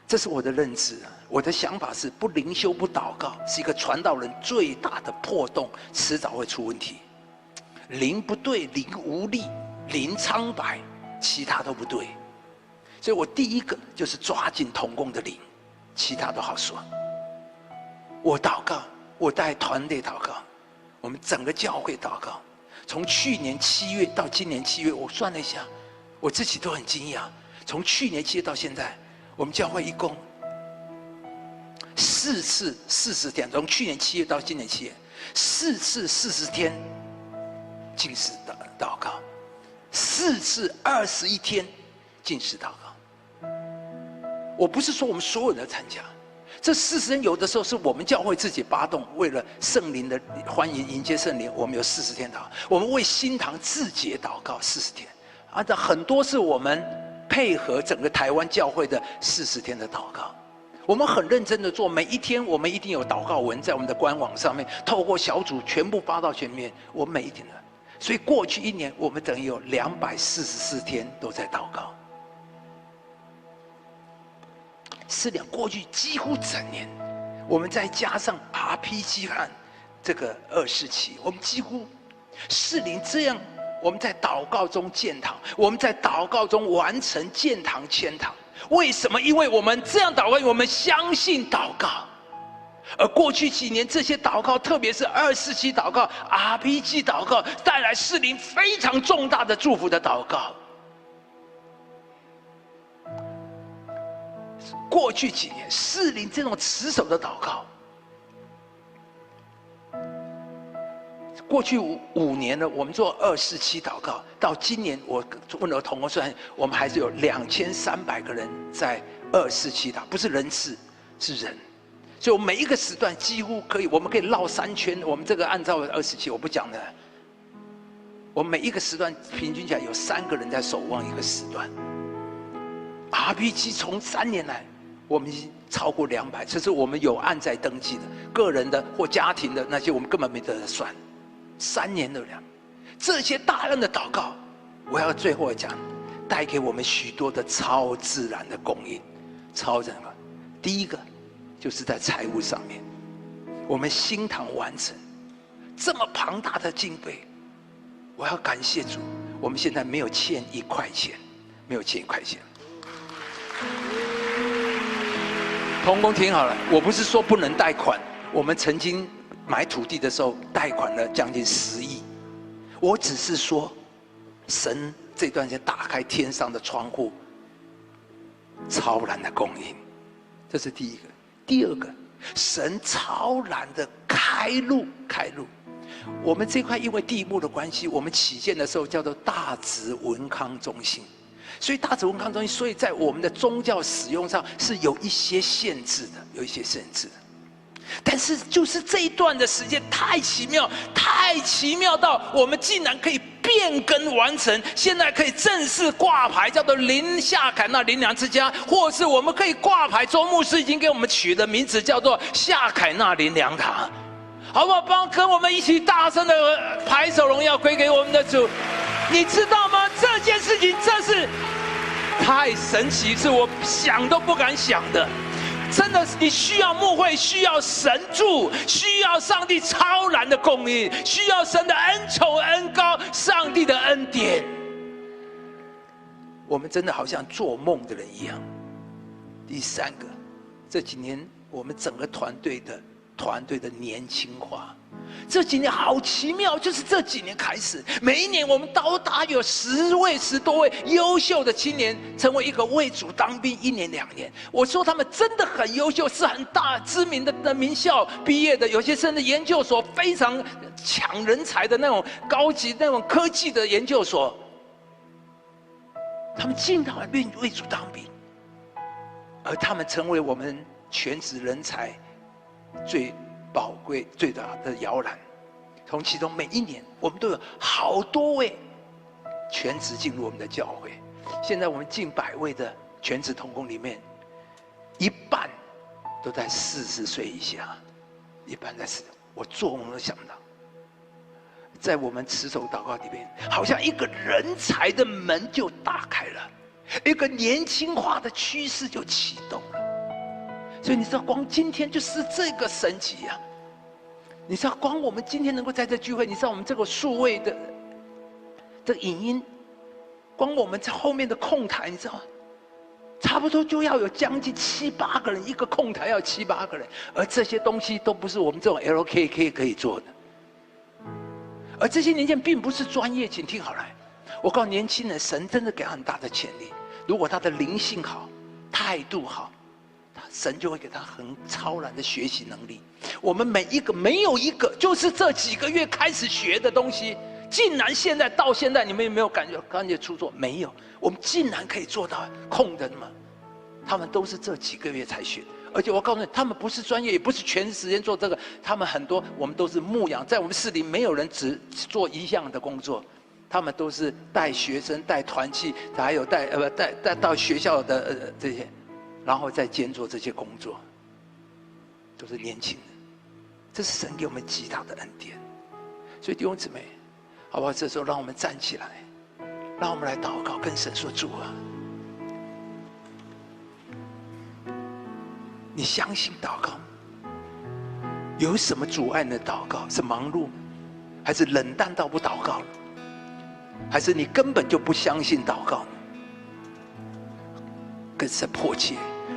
这是我的认知啊，我的想法是不灵修不祷告是一个传道人最大的破洞，迟早会出问题。灵不对，灵无力，灵苍白，其他都不对。所以我第一个就是抓紧同工的灵，其他都好说。我祷告，我带团队祷告，我们整个教会祷告。从去年7月到今年7月，我算了一下，我自己都很惊讶。从去年7月到现在，我们教会一共4次40天，从去年7月到今年7月，4次40天禁食祷告，4次21天禁食祷告。我不是说我们所有人参加，这40天有的时候是我们教会自己发动，为了圣灵的欢迎迎接圣灵，我们有40天祷告。我们为新堂自洁祷告40天，啊，这很多是我们配合整个台湾教会的40天的祷告。我们很认真的做，每一天我们一定有祷告文在我们的官网上面，透过小组全部发到全面，我们每一天的。所以过去1年我们等于有244天都在祷告。4年过去几乎整年，我们再加上 RPG 和这个247，我们几乎4年这样，我们在祷告中建堂，我们在祷告中完成建堂迁堂。为什么？因为我们这样祷告，我们相信祷告。而过去几年这些祷告，特别是247祷告、RPG 祷告，带来4灵非常重大的祝福的祷告。过去几年4灵这种持守的祷告，过去5年呢，我们做247祷告，到今年我问了同工算，我们还是有2300个人在247祷，不是人次，是人。所以我们每一个时段几乎可以，我们可以绕3圈。我们这个按照247我不讲的，我们每一个时段平均起来有3个人在守望一个时段。RPG 从3年来，我们已经超过200，这是我们有按在登记的，个人的或家庭的那些，我们根本没得算。3年的量，这些大量的祷告，我要最后讲，带给我们许多的超自然的供应。超自然，第一个就是在财务上面，我们新堂完成这么庞大的经费，我要感谢主，我们现在没有欠1块钱，没有欠1块钱。同工听好了，我不是说不能贷款，我们曾经买土地的时候贷款了将近10亿，我只是说，神这段时间打开天上的窗户，超然的供应，这是第一个。第二个，神超然的开路。我们这块因为地目的关系，我们起建的时候叫做大直文康中心，所以大直文康中心，所以在我们的宗教使用上是有一些限制的，但是就是这一段的时间太奇妙到我们竟然可以变更完成，现在可以正式挂牌，叫做夏凯纳灵粮之家，或是我们可以挂牌，周牧师已经给我们取的名字叫做夏凯纳灵粮堂，好不好？跟我们一起大声的拍手，荣耀归给我们的主。你知道吗？这件事情这是太神奇，是我想都不敢想的。真的，你需要牧会，需要神助，需要上帝超然的供应，需要神的恩宠恩膏，上帝的恩典。我们真的好像做梦的人一样。第三个，这几年我们整个团队的年轻化，这几年好奇妙，就是这几年开始，每一年我们到达有10多位优秀的青年，成为一个为主当兵1年2年。我说他们真的很优秀，是很大知名的名校毕业的，有些甚至研究所非常抢人才的那种高级那种科技的研究所，他们进到了为主当兵，而他们成为我们全职人才最宝贵、最大的摇篮。从其中每一年，我们都有好多位全职进入我们的教会。现在我们近100位的全职同工里面，一半都在40岁以下，一半在40。我做梦都想到，在我们持守祷告里面，好像一个人才的门就打开了，一个年轻化的趋势就启动了。所以你知道，光今天就是这个神奇啊！你知道，光我们今天能够在这聚会，你知道我们这个数位的这个影音，光我们在后面的控台，你知道吗？差不多就要有将近7、8个人，一个控台要7、8个人，而这些东西都不是我们这种 LKK 可以做的。而这些年轻人并不是专业，请听好了，我告诉年轻人，神真的给他很大的潜力。如果他的灵性好，态度好，神就会给他很超然的学习能力。我们每一个没有一个，就是这几个月开始学的东西，竟然到现在，你们有没有感觉出错？没有，我们竟然可以做到控的嘛？他们都是这几个月才学的。而且我告诉你，他们不是专业，也不是全时间做这个，他们很多我们都是牧养，在我们市里没有人只做一样的工作，他们都是带学生、带团契，还有带到学校的这些。然后再兼做这些工作，都是年轻人，这是神给我们极大的恩典。所以弟兄姊妹，好不好？这时候让我们站起来，让我们来祷告，跟神说：主啊，你相信祷告？有什么阻碍你的祷告？是忙碌，还是冷淡到不祷告了？还是你根本就不相信祷告呢？跟神迫切，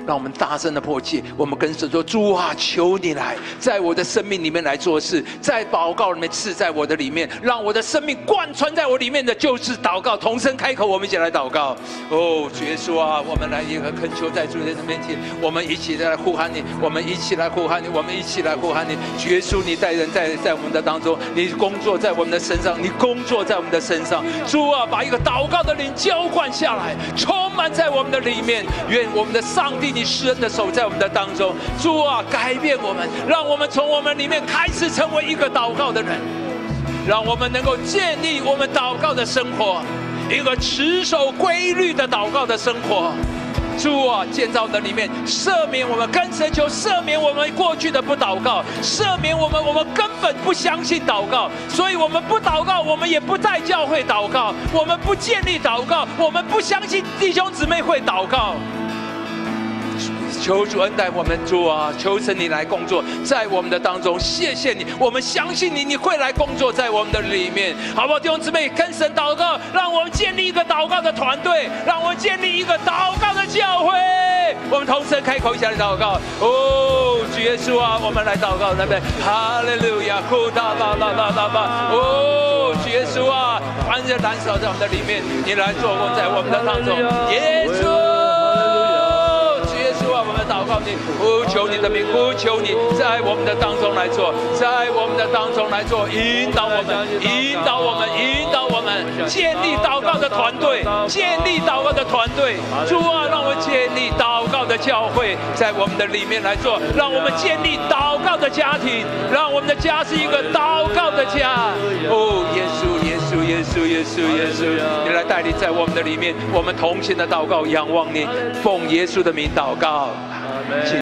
让我们大声的迫切，我们跟神说：主啊，求你来在我的生命里面来做事，在祷告里面赐在我的里面，让我的生命贯穿在我里面的就是祷告。同声开口，我们一起来祷告。哦，主耶稣啊，我们来一个恳求在主耶稣面前，我们一起来呼喊你，我们一起来呼喊你，我们一起来呼喊你。主耶稣，你带人在我们的当中，你工作在我们的身上，你工作在我们的身上。主啊，把一个祷告的灵浇灌下来，充满在我们的里面。愿我们的上帝，你施恩的手在我们的当中。主啊，改变我们，让我们从我们里面开始成为一个祷告的人，让我们能够建立我们祷告的生活，一个持守规律的祷告的生活。主啊，建造的里面赦免我们，跟神求赦免我们过去的不祷告，赦免我们根本不相信祷告，所以我们不祷告，我们也不在教会祷告，我们不建立祷告，我们不相信弟兄姊妹会祷告。求主恩待我们，主啊，求神你来工作在我们的当中，谢谢你，我们相信你，你会来工作在我们的里面，好不好？弟兄姊妹，跟神祷告，让我们建立一个祷告的团队，让我们建立一个祷告的教会。我们同声开口一起来祷告。哦，主耶稣啊，我们来祷告，对不对？哈利路亚，库达拉拉拉拉拉。哦，主耶稣啊，凡人燃烧在我们的里面，你来做工在我们的当中，耶稣。我们祷告你，呼求你的名，呼求你在我们的当中来做，在我们的当中来做，引导我们，引导我们，引导我们，建立祷告的团队，建立祷告的团队。主啊，让我们建立祷告的教会，在我们的里面来做，让我们建立祷告的家庭，让我们的家是一个祷告的家。哦，耶稣，耶稣，耶稣，耶稣，耶稣，你来带领在我们的里面，我们同心的祷告，仰望你，奉耶稣的名祷告。